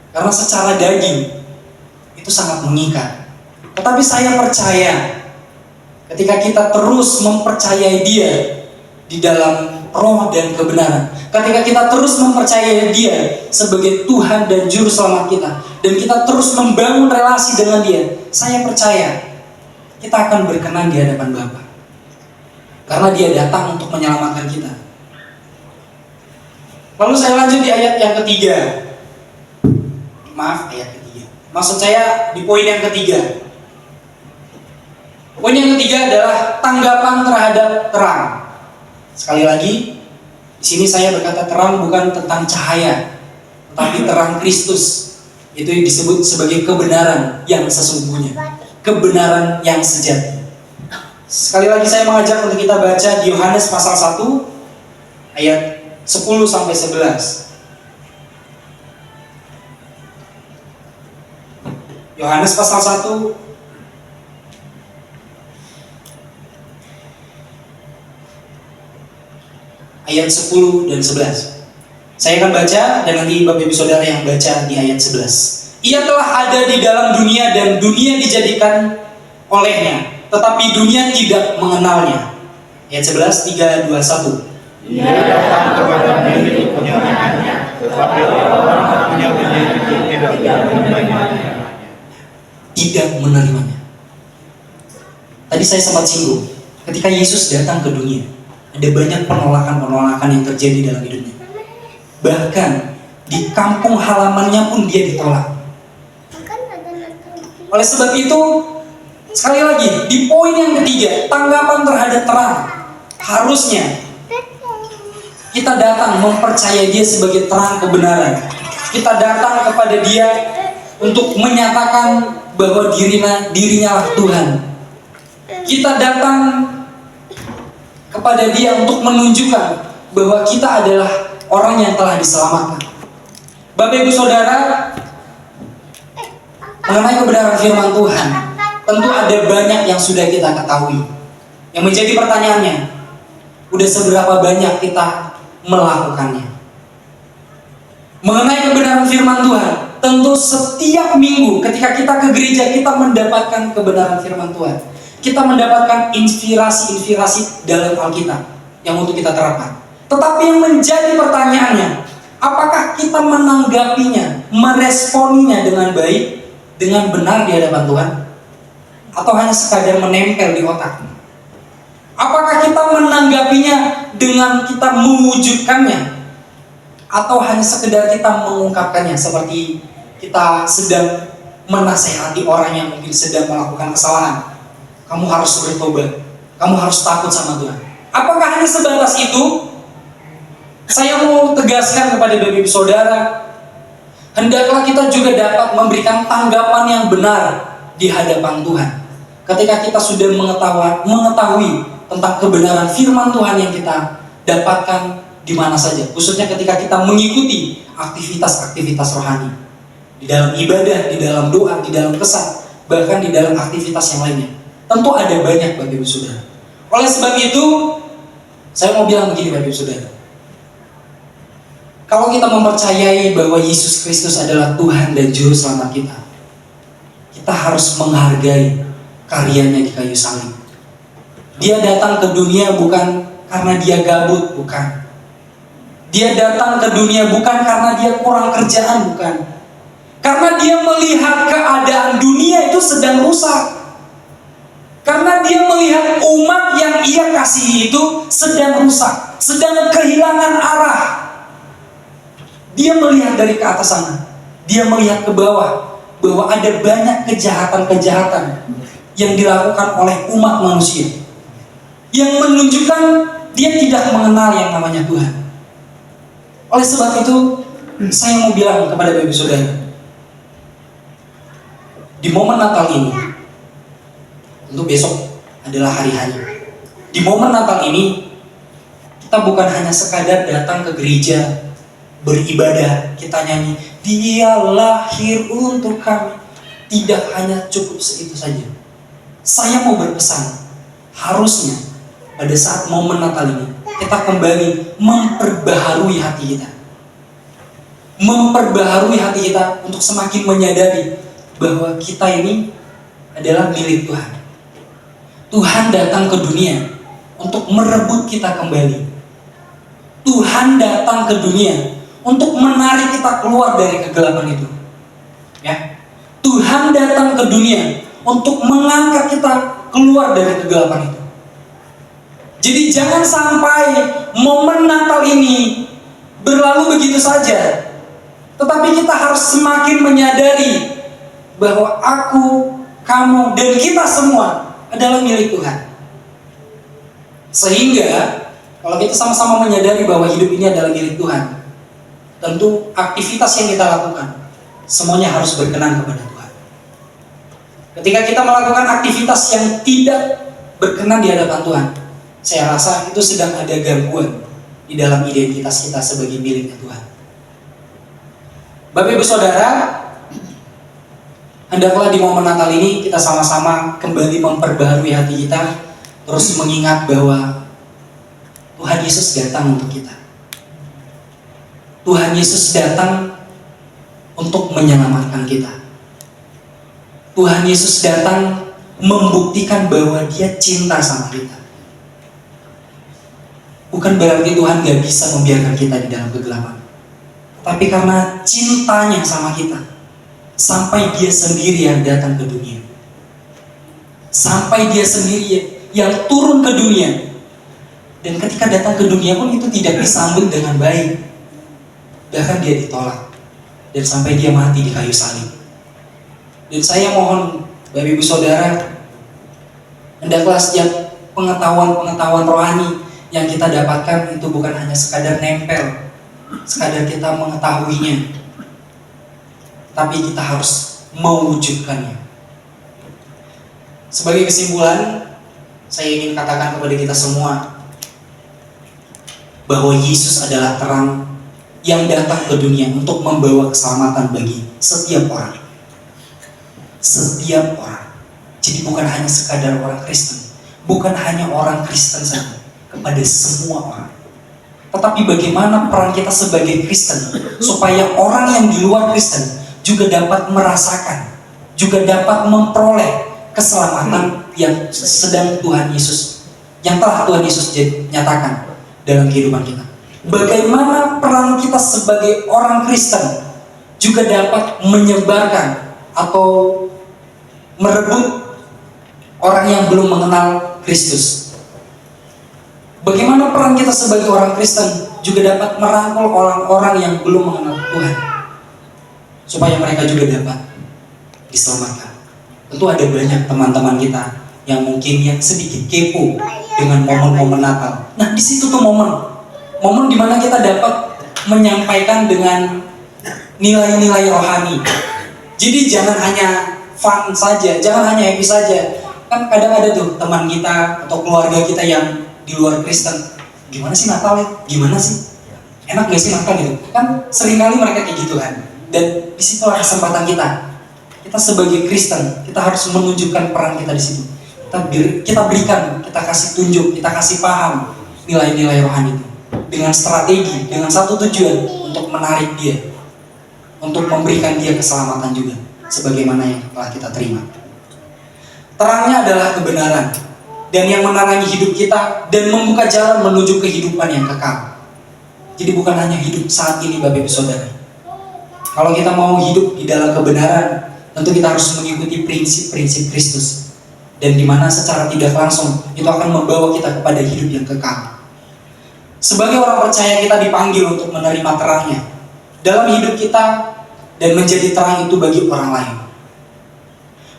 [SPEAKER 2] Karena secara daging itu sangat mengikat. Tetapi saya percaya ketika kita terus mempercayai Dia di dalam roh dan kebenaran, ketika kita terus mempercayai Dia sebagai Tuhan dan Juru Selamat kita, dan kita terus membangun relasi dengan Dia, saya percaya kita akan berkenan di hadapan Bapa. Karena Dia datang untuk menyelamatkan kita. Lalu saya lanjut di ayat yang ketiga. Maaf, ayat ketiga. Maksud saya di poin yang ketiga. Poin yang ketiga adalah tanggapan terhadap terang. Sekali lagi, di sini saya berkata terang bukan tentang cahaya, tetapi terang Kristus. Itu yang disebut sebagai kebenaran yang sesungguhnya, kebenaran yang sejati. Sekali lagi saya mengajak untuk kita baca di Yohanes pasal 1 ayat 10 sampai 11. Yohanes pasal 1 ayat 10 dan 11. Saya akan baca dan nanti Bapak Ibu Saudara yang baca di ayat 11. Ia telah ada di dalam dunia dan dunia dijadikan olehnya, tetapi dunia tidak mengenalnya. Ayat 11, 3, 2, 1.
[SPEAKER 4] Ia datang kepada milik punyaannya, tetapi orang punya itu tidak menerimanya.
[SPEAKER 2] Tidak menerimanya. Tadi saya sempat singgung, ketika Yesus datang ke dunia, ada banyak penolakan-penolakan yang terjadi dalam hidupnya. Bahkan di kampung halamannya pun dia ditolak. Oleh sebab itu, sekali lagi, di poin yang ketiga, tanggapan terhadap terang. Harusnya kita datang mempercayai Dia sebagai terang kebenaran. Kita datang kepada Dia untuk menyatakan bahwa dirinya lah Tuhan. Kita datang kepada Dia untuk menunjukkan bahwa kita adalah orang yang telah diselamatkan. Bapak Ibu Saudara, mengenai kebenaran firman Tuhan, tentu ada banyak yang sudah kita ketahui. Yang menjadi pertanyaannya, udah seberapa banyak kita melakukannya? Mengenai kebenaran firman Tuhan, tentu setiap minggu ketika kita ke gereja, kita mendapatkan kebenaran firman Tuhan. Kita mendapatkan inspirasi-inspirasi dalam Alkitab yang untuk kita terapkan. Tetapi yang menjadi pertanyaannya, apakah kita menanggapinya, meresponinya dengan baik, dengan benar di hadapan Tuhan? Atau hanya sekadar menempel di otak? Apakah kita menanggapinya dengan kita mewujudkannya? Atau hanya sekedar kita mengungkapkannya, seperti kita sedang menasehati orang yang mungkin sedang melakukan kesalahan? Kamu harus bertobat, kamu harus takut sama Tuhan. Apakah hanya sebatas itu? Saya mau tegaskan kepada Bapak Ibu Saudara, hendaklah kita juga dapat memberikan tanggapan yang benar di hadapan Tuhan. Ketika kita sudah mengetahui tentang kebenaran firman Tuhan yang kita dapatkan di mana saja, khususnya ketika kita mengikuti aktivitas-aktivitas rohani, di dalam ibadah, di dalam doa, di dalam kesan, bahkan di dalam aktivitas yang lainnya. Tentu ada banyak Bapak Ibu Saudara. Oleh sebab itu, saya mau bilang begini Bapak Ibu Saudara. Kalau kita mempercayai bahwa Yesus Kristus adalah Tuhan dan Juru Selamat kita, kita harus menghargai karyanya di kayu salib. Dia datang ke dunia bukan karena dia gabut, bukan. Dia datang ke dunia bukan karena dia kurang kerjaan, bukan. Karena dia melihat keadaan dunia itu sedang rusak. Karena dia melihat umat yang ia kasihi itu sedang rusak, sedang kehilangan arah. Dia melihat dari ke atas sana, dia melihat ke bawah, bahwa ada banyak kejahatan-kejahatan yang dilakukan oleh umat manusia, yang menunjukkan dia tidak mengenal yang namanya Tuhan. Oleh sebab itu, saya mau bilang kepada Bapak Ibu Saudara, di momen Natal ini, tentu besok adalah hari-hari. Di momen Natal ini, kita bukan hanya sekadar datang ke gereja, beribadah, kita nyanyi, Dia lahir untuk kami. Tidak hanya cukup segitu saja. Saya mau berpesan, harusnya pada saat momen Natal ini kita kembali memperbaharui hati kita. Memperbaharui hati kita untuk semakin menyadari bahwa kita ini adalah milik Tuhan. Tuhan datang ke dunia untuk merebut kita kembali. Tuhan datang ke dunia untuk menarik kita keluar dari kegelapan itu. Ya. Tuhan datang ke dunia untuk mengangkat kita keluar dari kegelapan itu. Jadi jangan sampai momen Natal ini berlalu begitu saja. Tetapi kita harus semakin menyadari bahwa aku, kamu, dan kita semua adalah milik Tuhan. Sehingga kalau kita sama-sama menyadari bahwa hidup ini adalah milik Tuhan, tentu aktivitas yang kita lakukan semuanya harus berkenan kepada Tuhan. Ketika kita melakukan aktivitas yang tidak berkenan di hadapan Tuhan, saya rasa itu sedang ada gangguan di dalam identitas kita sebagai miliknya Tuhan. Bapak Ibu Saudara, hendaklah di momen Natal ini kita sama-sama kembali memperbaharui hati kita, terus mengingat bahwa Tuhan Yesus datang untuk kita. Tuhan Yesus datang untuk menyelamatkan kita. Tuhan Yesus datang membuktikan bahwa Dia cinta sama kita. Bukan berarti Tuhan gak bisa membiarkan kita di dalam kegelapan, tapi karena cintanya sama kita, sampai Dia sendiri yang datang ke dunia. Sampai Dia sendiri yang turun ke dunia. Dan ketika datang ke dunia pun itu tidak disambut dengan baik. Bahkan Dia ditolak. Dan sampai Dia mati di kayu salib. Dan saya mohon Bapak Ibu Saudara, hendaklah setiap pengetahuan-pengetahuan rohani yang kita dapatkan itu bukan hanya sekadar nempel, sekadar kita mengetahuinya, tapi kita harus mewujudkannya. Sebagai kesimpulan, saya ingin katakan kepada kita semua bahwa Yesus adalah terang yang datang ke dunia untuk membawa keselamatan bagi setiap orang. Setiap orang. Jadi bukan hanya sekadar orang Kristen, bukan hanya orang Kristen saja, kepada semua orang. Tetapi bagaimana peran kita sebagai Kristen supaya orang yang di luar Kristen juga dapat merasakan, juga dapat memperoleh keselamatan yang sedang Tuhan Yesus, yang telah Tuhan Yesus nyatakan dalam kehidupan kita. Bagaimana peran kita sebagai orang Kristen juga dapat menyebarkan atau merebut orang yang belum mengenal Kristus. Bagaimana peran kita sebagai orang Kristen juga dapat merangkul orang-orang yang belum mengenal Tuhan, supaya mereka juga dapat diselamatkan. Tentu ada banyak teman-teman kita yang mungkin yang sedikit kepo dengan momen-momen Natal. Nah, di situ tuh momen di mana kita dapat menyampaikan dengan nilai-nilai rohani. Jadi jangan hanya fun saja, jangan hanya happy saja. Kan kadang ada tuh teman kita atau keluarga kita yang di luar Kristen. Gimana sih Natal ya? Gimana sih? Enak gak sih Natal gitu? Kan seringkali mereka kayak gitu kan. Dan disitulah kesempatan kita. Kita sebagai Kristen, kita harus menunjukkan peran kita di situ. Kita berikan, kita kasih tunjuk, kita kasih paham nilai-nilai rohani itu. Dengan strategi, dengan satu tujuan untuk menarik dia, untuk memberikan dia keselamatan juga, sebagaimana yang telah kita terima. Terangnya adalah kebenaran, dan yang menerangi hidup kita dan membuka jalan menuju kehidupan yang kekal. Jadi bukan hanya hidup saat ini Bapak Ibu Saudara. Kalau kita mau hidup di dalam kebenaran, tentu kita harus mengikuti prinsip-prinsip Kristus, dan di mana secara tidak langsung itu akan membawa kita kepada hidup yang kekal. Sebagai orang percaya, kita dipanggil untuk menerima terangnya dalam hidup kita dan menjadi terang itu bagi orang lain.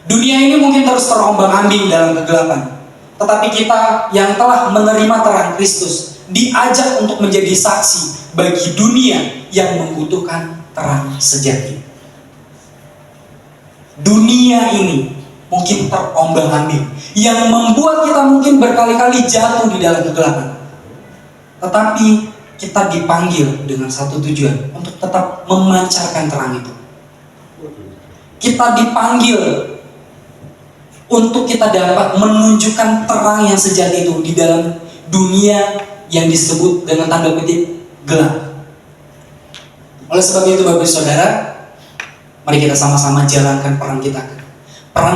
[SPEAKER 2] Dunia ini mungkin terus terombang-ambing dalam kegelapan, tetapi kita yang telah menerima terang Kristus diajak untuk menjadi saksi bagi dunia yang membutuhkan terang sejati. Dunia ini mungkin terombang-ambing, yang membuat kita mungkin berkali-kali jatuh di dalam kegelapan. Tetapi kita dipanggil dengan satu tujuan, untuk tetap memancarkan terang itu. Kita dipanggil untuk kita dapat menunjukkan terang yang sejati itu di dalam dunia yang disebut dengan tanda kutip gelap. Oleh sebab itu Bapak Saudara, mari kita sama-sama jalankan peran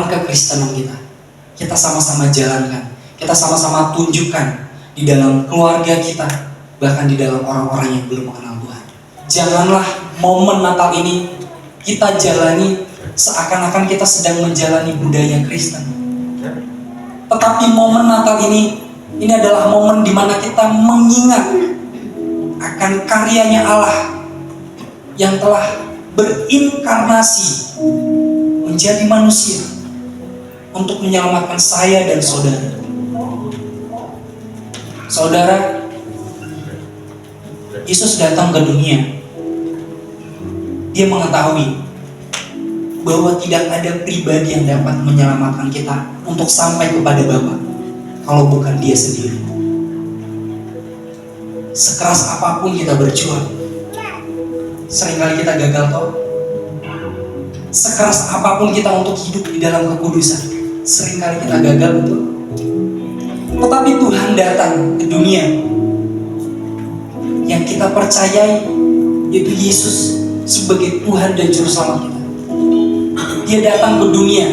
[SPEAKER 2] kekristenan kita. Kita sama-sama jalankan, kita sama-sama tunjukkan di dalam keluarga kita, bahkan di dalam orang-orang yang belum mengenal Tuhan. Janganlah momen Natal ini kita jalani seakan-akan kita sedang menjalani budaya Kristen. Tetapi momen Natal ini adalah momen di mana kita mengingat akan karyanya Allah yang telah berinkarnasi menjadi manusia untuk menyelamatkan saya dan saudara. Saudara, Yesus datang ke dunia. Dia mengetahui bahwa tidak ada pribadi yang dapat menyelamatkan kita untuk sampai kepada Bapa kalau bukan Dia sendiri. Sekeras apapun kita berjuang, seringkali kita gagal toh. Sekeras apapun kita untuk hidup di dalam kekudusan, seringkali kita gagal betul. Tetapi Tuhan datang ke dunia yang kita percayai, yaitu Yesus sebagai Tuhan dan Juru Selamat kita. Dia datang ke dunia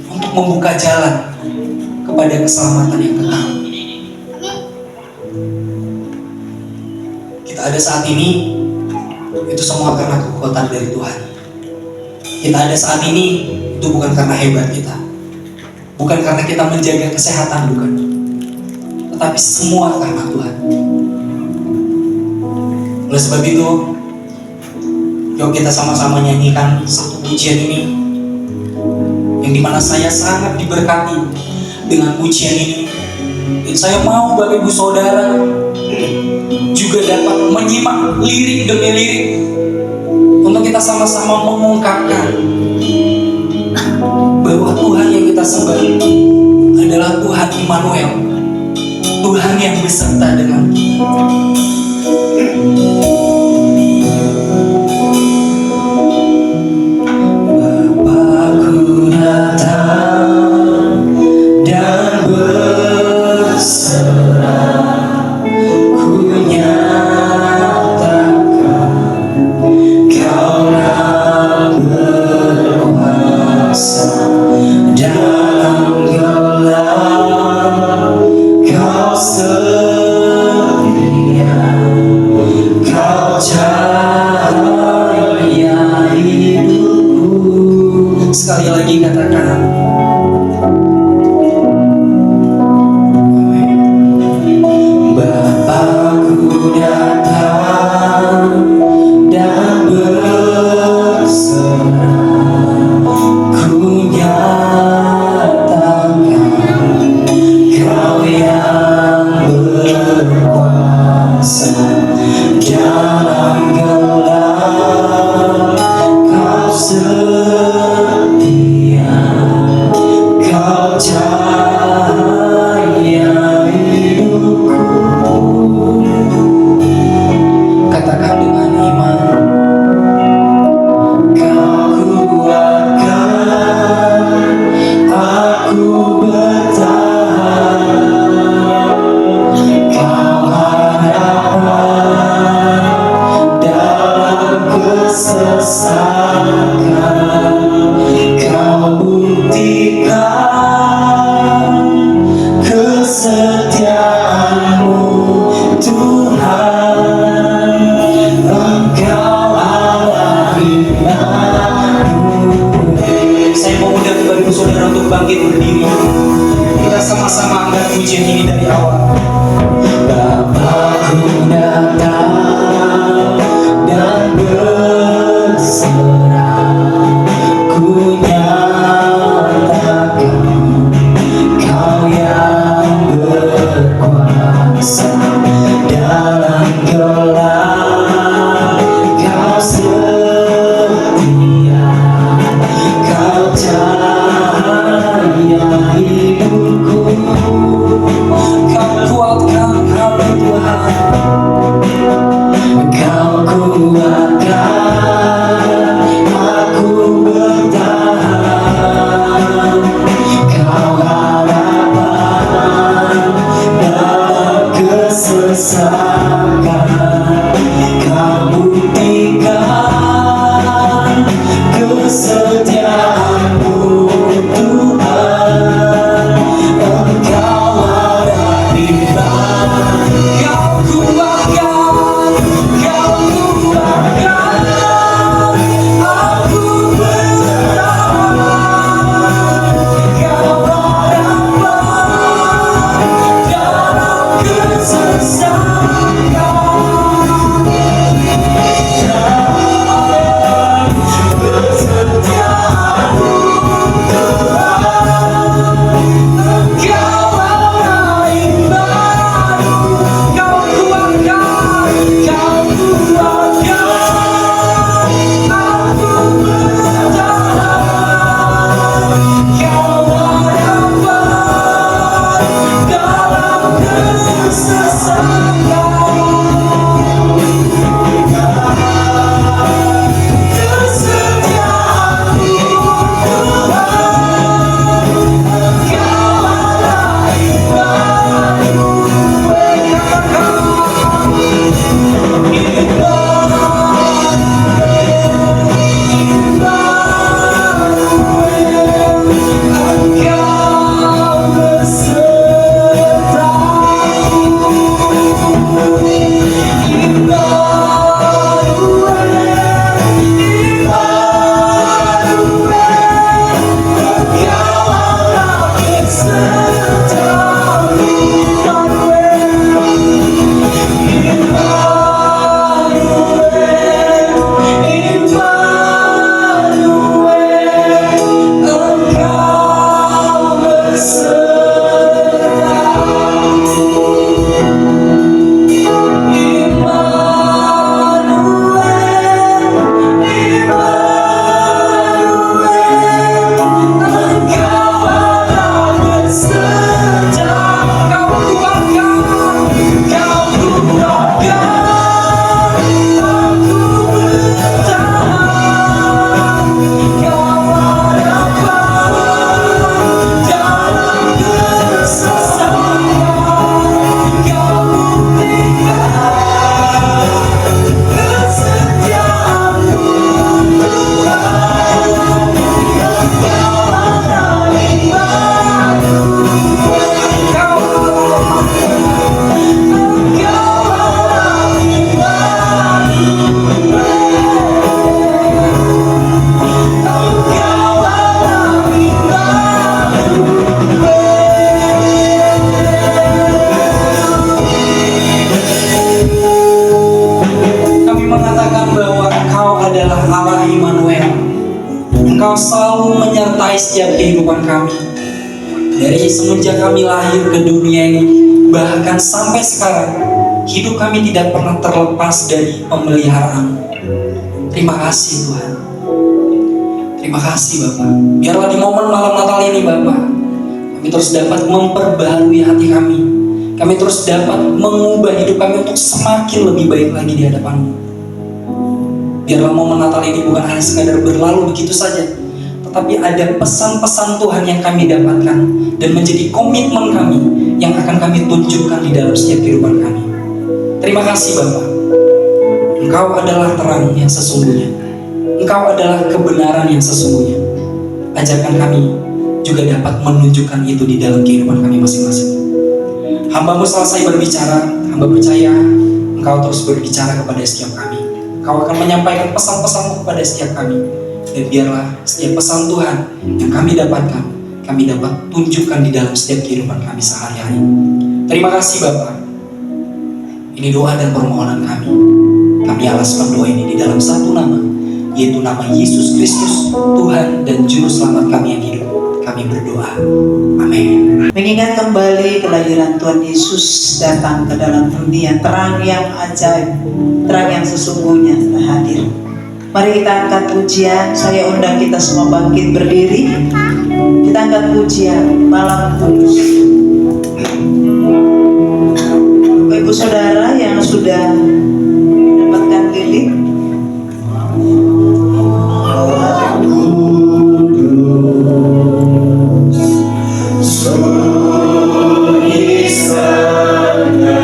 [SPEAKER 2] untuk membuka jalan kepada keselamatan yang kekal. Kita ada saat ini, itu semua karena kekuatan dari Tuhan. Kita ada saat ini, itu bukan karena hebat kita, bukan karena kita menjaga kesehatan, bukan, tetapi semua karena Tuhan. Oleh sebab itu, yuk kita sama-sama nyanyikan satu pujian ini, yang dimana saya sangat diberkati dengan pujian ini. Dan saya mau Bapak Ibu Saudara juga dapat menyimak lirik demi lirik untuk kita sama-sama mengungkapkan bahwa Tuhan yang kita sembah adalah Tuhan Immanuel, Tuhan yang beserta dengan kita. Bapakku datang dan berserah, ku nyatakan Kaulah berkuasa dalam gelap, Kau setia, Kau cahaya hidupku. Sekali lagi katakan, Bapakku datang dan berserah, ku nyatakan Kau yang berkuasa dalam gelap, Kau setia, Kau cahaya hidupku. Katakan dengan iman, Kau kuatkan aku bertahan, Kau harapan dalam kesesakan, Kau buktikan kesetiaan-Mu Tuhan. Engkau Allah Immanuel. Saya mau undang Bapak Ibu Saudara untuk bangkit berdiri. Kita sama-sama angkat pujian ini dari awal. Bapakku datang dan berserah, rasakan, kau buktikan kesetiaan-Mu Tuhan. Engkau ada iman, kau kuatkan, kau kuatkan aku bertahan. Kau harapan dalam kesesakan. Engkau selalu menyertai setiap kehidupan kami. Dari semenjak kami lahir ke dunia ini, bahkan sampai sekarang, hidup kami tidak pernah terlepas dari pemeliharaan. Terima kasih Tuhan. Terima kasih Bapak. Biarlah di momen malam Natal ini Bapak, kami terus dapat memperbaharui hati kami. Kami terus dapat mengubah hidup kami untuk semakin lebih baik lagi di hadapan-Mu. Biarlah momen Natal ini bukan hanya sekadar berlalu begitu saja, tetapi ada pesan-pesan Tuhan yang kami dapatkan dan menjadi komitmen kami yang akan kami tunjukkan di dalam setiap kehidupan kami. Terima kasih Bapak. Engkau adalah terang yang sesungguhnya. Engkau adalah kebenaran yang sesungguhnya. Ajarkan kami juga dapat menunjukkan itu di dalam kehidupan kami masing-masing. Hamba-Mu selesai berbicara, hamba percaya Engkau terus berbicara kepada setiap kami. Kau akan menyampaikan pesan-pesan-Mu kepada setiap kami. Dan biarlah setiap pesan Tuhan yang kami dapatkan, kami dapat tunjukkan di dalam setiap kehidupan kami sehari-hari. Terima kasih Bapak. Ini doa dan permohonan kami. Kami alaskan doa ini di dalam satu nama, yaitu nama Yesus Kristus, Tuhan dan Juru Selamat kami yang hidup. Kami berdoa. Amin.
[SPEAKER 5] Mengingat kembali kelahiran Tuhan Yesus datang ke dalam dunia, terang yang ajaib, terang yang sesungguhnya telah hadir. Mari kita angkat pujian. Saya undang kita semua bangkit berdiri. Kita angkat pujian Malam Kudus. Bapak Ibu Saudara yang sudah mendapatkan lilin,
[SPEAKER 2] Sunyi sana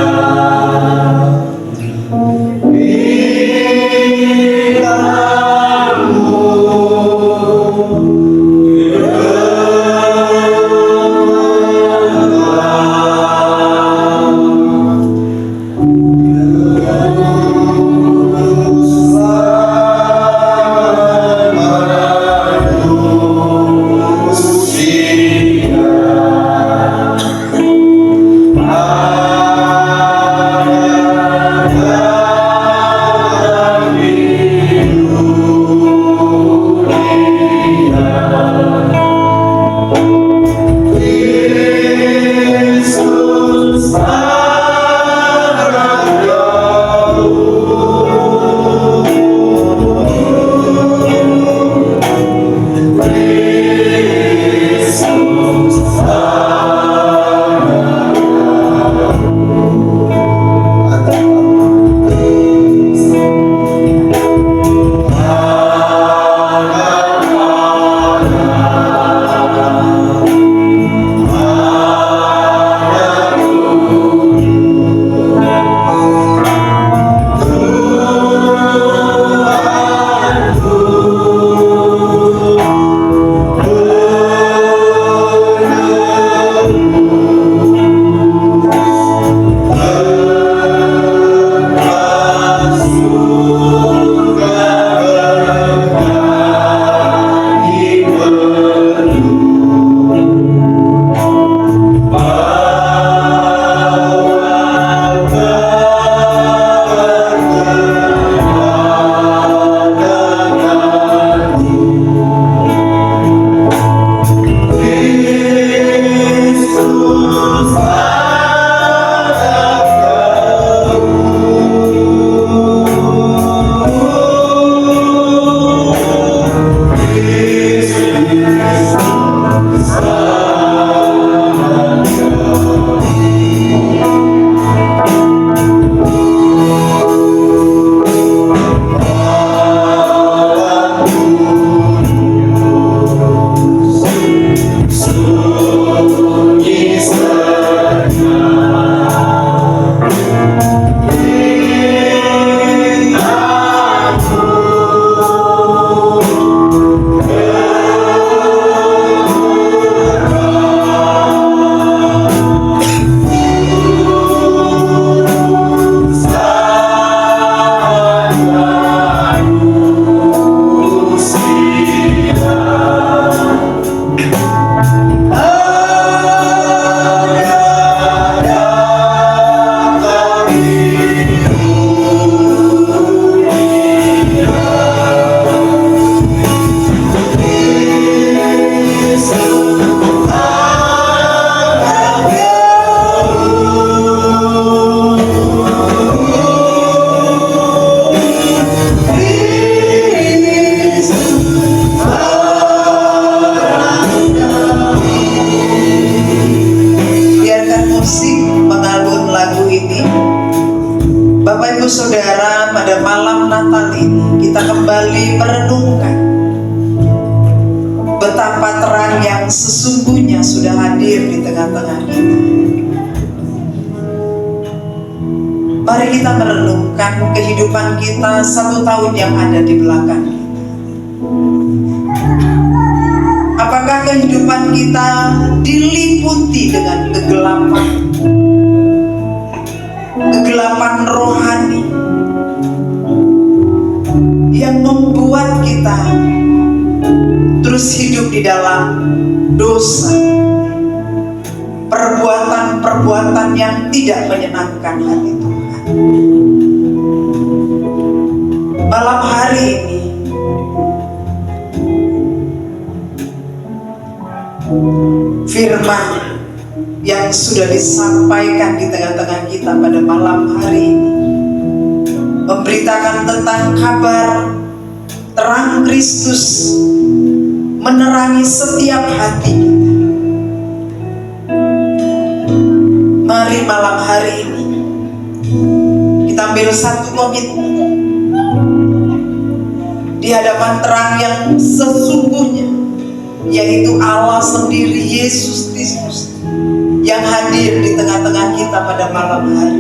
[SPEAKER 5] kembali merenungkan betapa terang yang sesungguhnya sudah hadir di tengah-tengah kita. Mari kita merenungkan kehidupan kita 1 tahun yang ada di belakang kita. Apakah kehidupan kita diliputi dengan kegelapan rohani yang membuat kita terus hidup di dalam dosa, perbuatan-perbuatan yang tidak menyenangkan hati Tuhan. Malam hari ini firman yang sudah disampaikan di tengah-tengah kita pada malam hari ini memberitakan tentang kabar terang Kristus menerangi setiap hati kita. Mari malam hari ini kita ambil satu komitmen di hadapan terang yang sesungguhnya, yaitu Allah sendiri, Yesus Kristus yang hadir di tengah-tengah kita pada malam hari.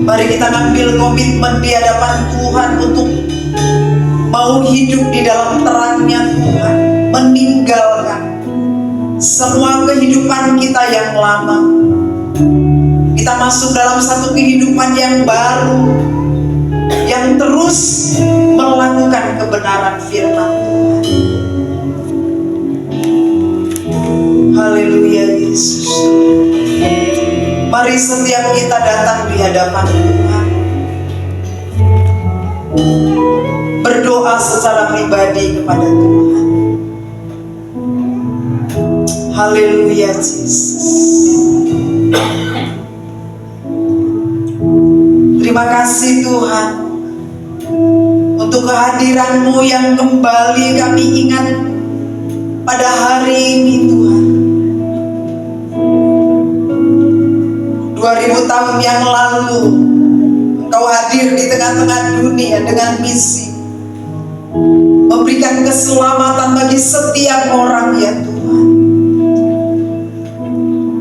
[SPEAKER 5] Mari kita ambil komitmen di hadapan Tuhan untuk mau hidup di dalam terangnya Tuhan, meninggalkan semua kehidupan kita yang lama. Kita masuk dalam satu kehidupan yang baru, yang terus melakukan kebenaran firman Tuhan. Haleluya Yesus. Mari setiap kita datang di hadapan Tuhan, berdoa secara pribadi kepada Tuhan. Haleluya Yesus. Terima kasih Tuhan untuk kehadiran-Mu yang kembali kami ingat pada hari ini Tuhan. 2000 tahun yang lalu Engkau hadir di tengah-tengah dunia dengan misi memberikan keselamatan bagi setiap orang ya Tuhan.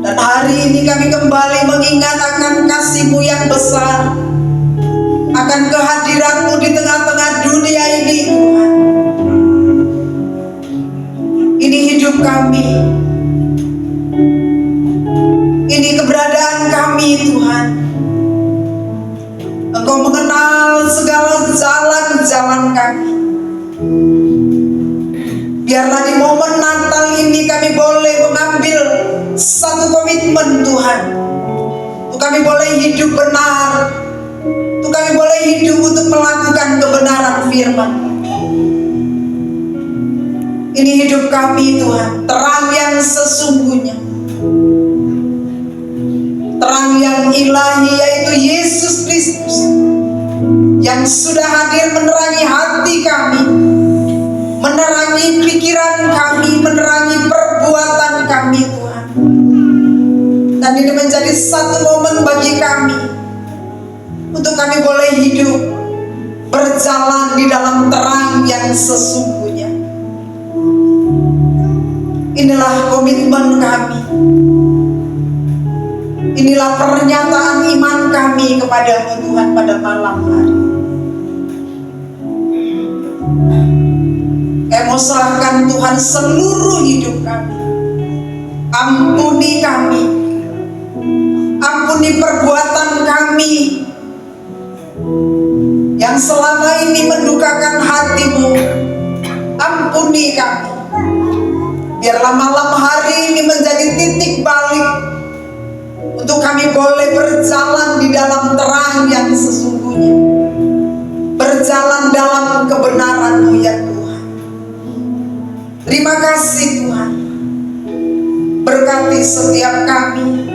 [SPEAKER 5] Dan hari ini kami kembali mengingat akan kasih-Mu yang besar, akan kehadiran-Mu di tengah-tengah dunia ini Tuhan. Ini hidup kami, ini keberadaan kami Tuhan. Engkau mengenal segala jalan-jalan kami. Biarlah di momen Natal ini kami boleh mengambil satu komitmen Tuhan, untuk kami boleh hidup benar, untuk kami boleh hidup untuk melakukan kebenaran firman. Ini hidup kami Tuhan, terang yang sesungguhnya, terang yang ilahi, yaitu Yesus Kristus yang sudah hadir menerangi hati kami, menerangi pikiran kami, menerangi perbuatan kami Tuhan. Dan ini menjadi satu momen bagi kami untuk kami boleh hidup berjalan di dalam terang yang sesungguhnya. Inilah komitmen kami, inilah pernyataan iman kami kepada-Mu Tuhan pada malam hari. Kami mau serahkan Tuhan seluruh hidup kami. Ampuni kami, ampuni perbuatan kami yang selama ini mendukakan hati-Mu. Ampuni kami. Biarlah malam hari ini menjadi titik balik untuk kami boleh berjalan di dalam terang yang sesungguhnya, berjalan dalam kebenaran-Mu ya Tuhan. Terima kasih Tuhan. Berkati setiap kami,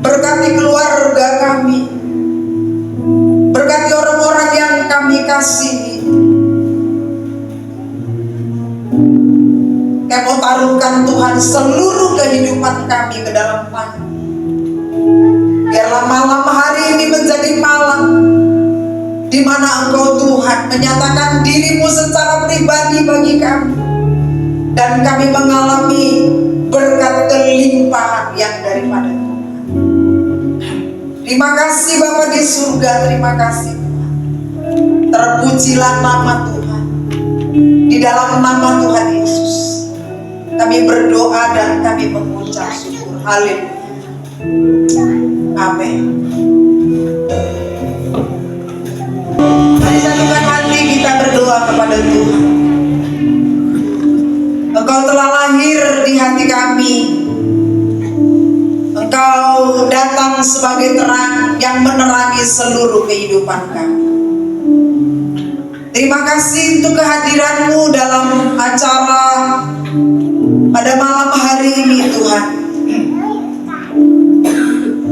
[SPEAKER 5] berkati keluarga kami, berkati orang-orang yang kami kasihi. Kami mau taruhkan Tuhan seluruh kehidupan kami ke dalam Tangan. Biarlah malam hari ini menjadi malam di mana Engkau Tuhan menyatakan dirimu secara pribadi bagi kami, dan kami mengalami berkat kelimpahan yang daripada Tuhan. Terima kasih Bapa di surga, terima kasih Tuhan. Terpujilah nama Tuhan. Di dalam nama Tuhan Yesus kami berdoa dan kami mengucap syukur. Haleluya. Amin. Mari satukan hati kita berdoa kepada Tuhan. Engkau telah lahir di hati kami. Engkau datang sebagai terang yang menerangi seluruh kehidupan kami. Terima kasih untuk kehadiran-Mu dalam acara pada malam hari ini Tuhan.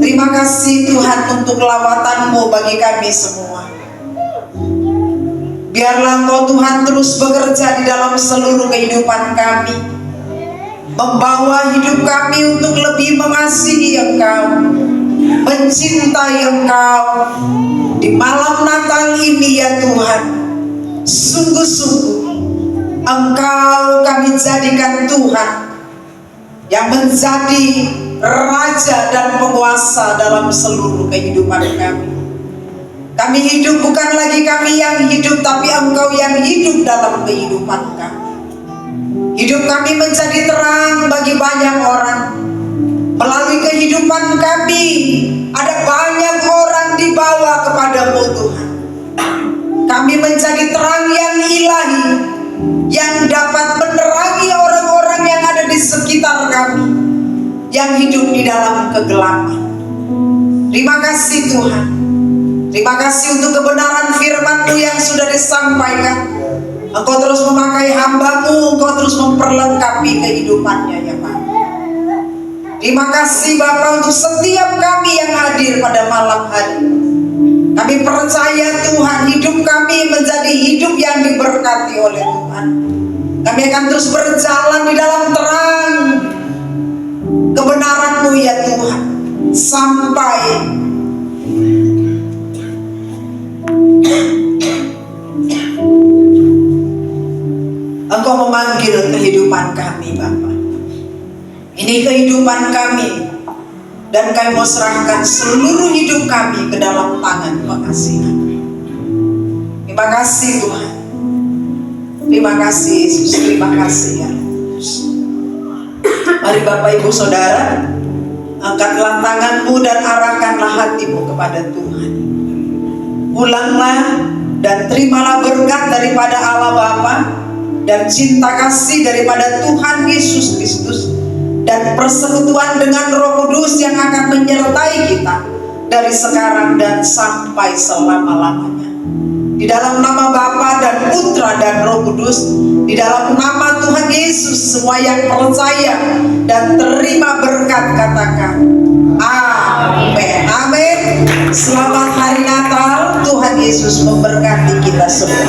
[SPEAKER 5] Terima kasih Tuhan untuk lawatan-Mu bagi kami semua. Biarlah Engkau Tuhan terus bekerja di dalam seluruh kehidupan kami, membawa hidup kami untuk lebih mengasihi Engkau, mencintai Engkau. Di malam Natal ini ya Tuhan, sungguh-sungguh Engkau kami jadikan Tuhan yang menjadi Raja dan penguasa dalam seluruh kehidupan kami. Kami hidup bukan lagi kami yang hidup, tapi Engkau yang hidup dalam kehidupan kami. Hidup kami menjadi terang bagi banyak orang. Melalui kehidupan kami ada banyak orang dibawa kepada-Mu Tuhan. Kami menjadi terang yang ilahi, yang dapat menerangi orang-orang yang ada di sekitar kami, yang hidup di dalam kegelapan. Terima kasih Tuhan. Terima kasih untuk kebenaran firman-Mu yang sudah disampaikan. Engkau terus memakai hamba-Mu, Engkau terus memperlengkapi kehidupannya ya Pak. Terima kasih Bapa untuk setiap kami yang hadir pada malam hari. Kami percaya Tuhan, hidup kami menjadi hidup yang diberkati oleh Tuhan. Kami akan terus berjalan di dalam terang kebenaran-Mu ya Tuhan, sampai Engkau memanggil kehidupan kami Bapa. Ini kehidupan kami, dan kami mau serahkan seluruh hidup kami ke dalam tangan pengasihan. Terima kasih Tuhan. Terima kasih Yesus. Terima kasih ya Yesus. Mari Bapak Ibu Saudara, angkatlah tangan-Mu dan arahkanlah hatimu kepada Tuhan. Pulanglah dan terimalah berkat daripada Allah Bapa dan cinta kasih daripada Tuhan Yesus Kristus, dan persekutuan dengan Roh Kudus yang akan menyertai kita dari sekarang dan sampai selama-lamanya. Di dalam nama Bapa dan Putra dan Roh Kudus, di dalam nama Tuhan Yesus, semua yang percaya dan terima berkat katakan amin. Amin. Selamat hari Natal. Tuhan Yesus memberkati kita semua.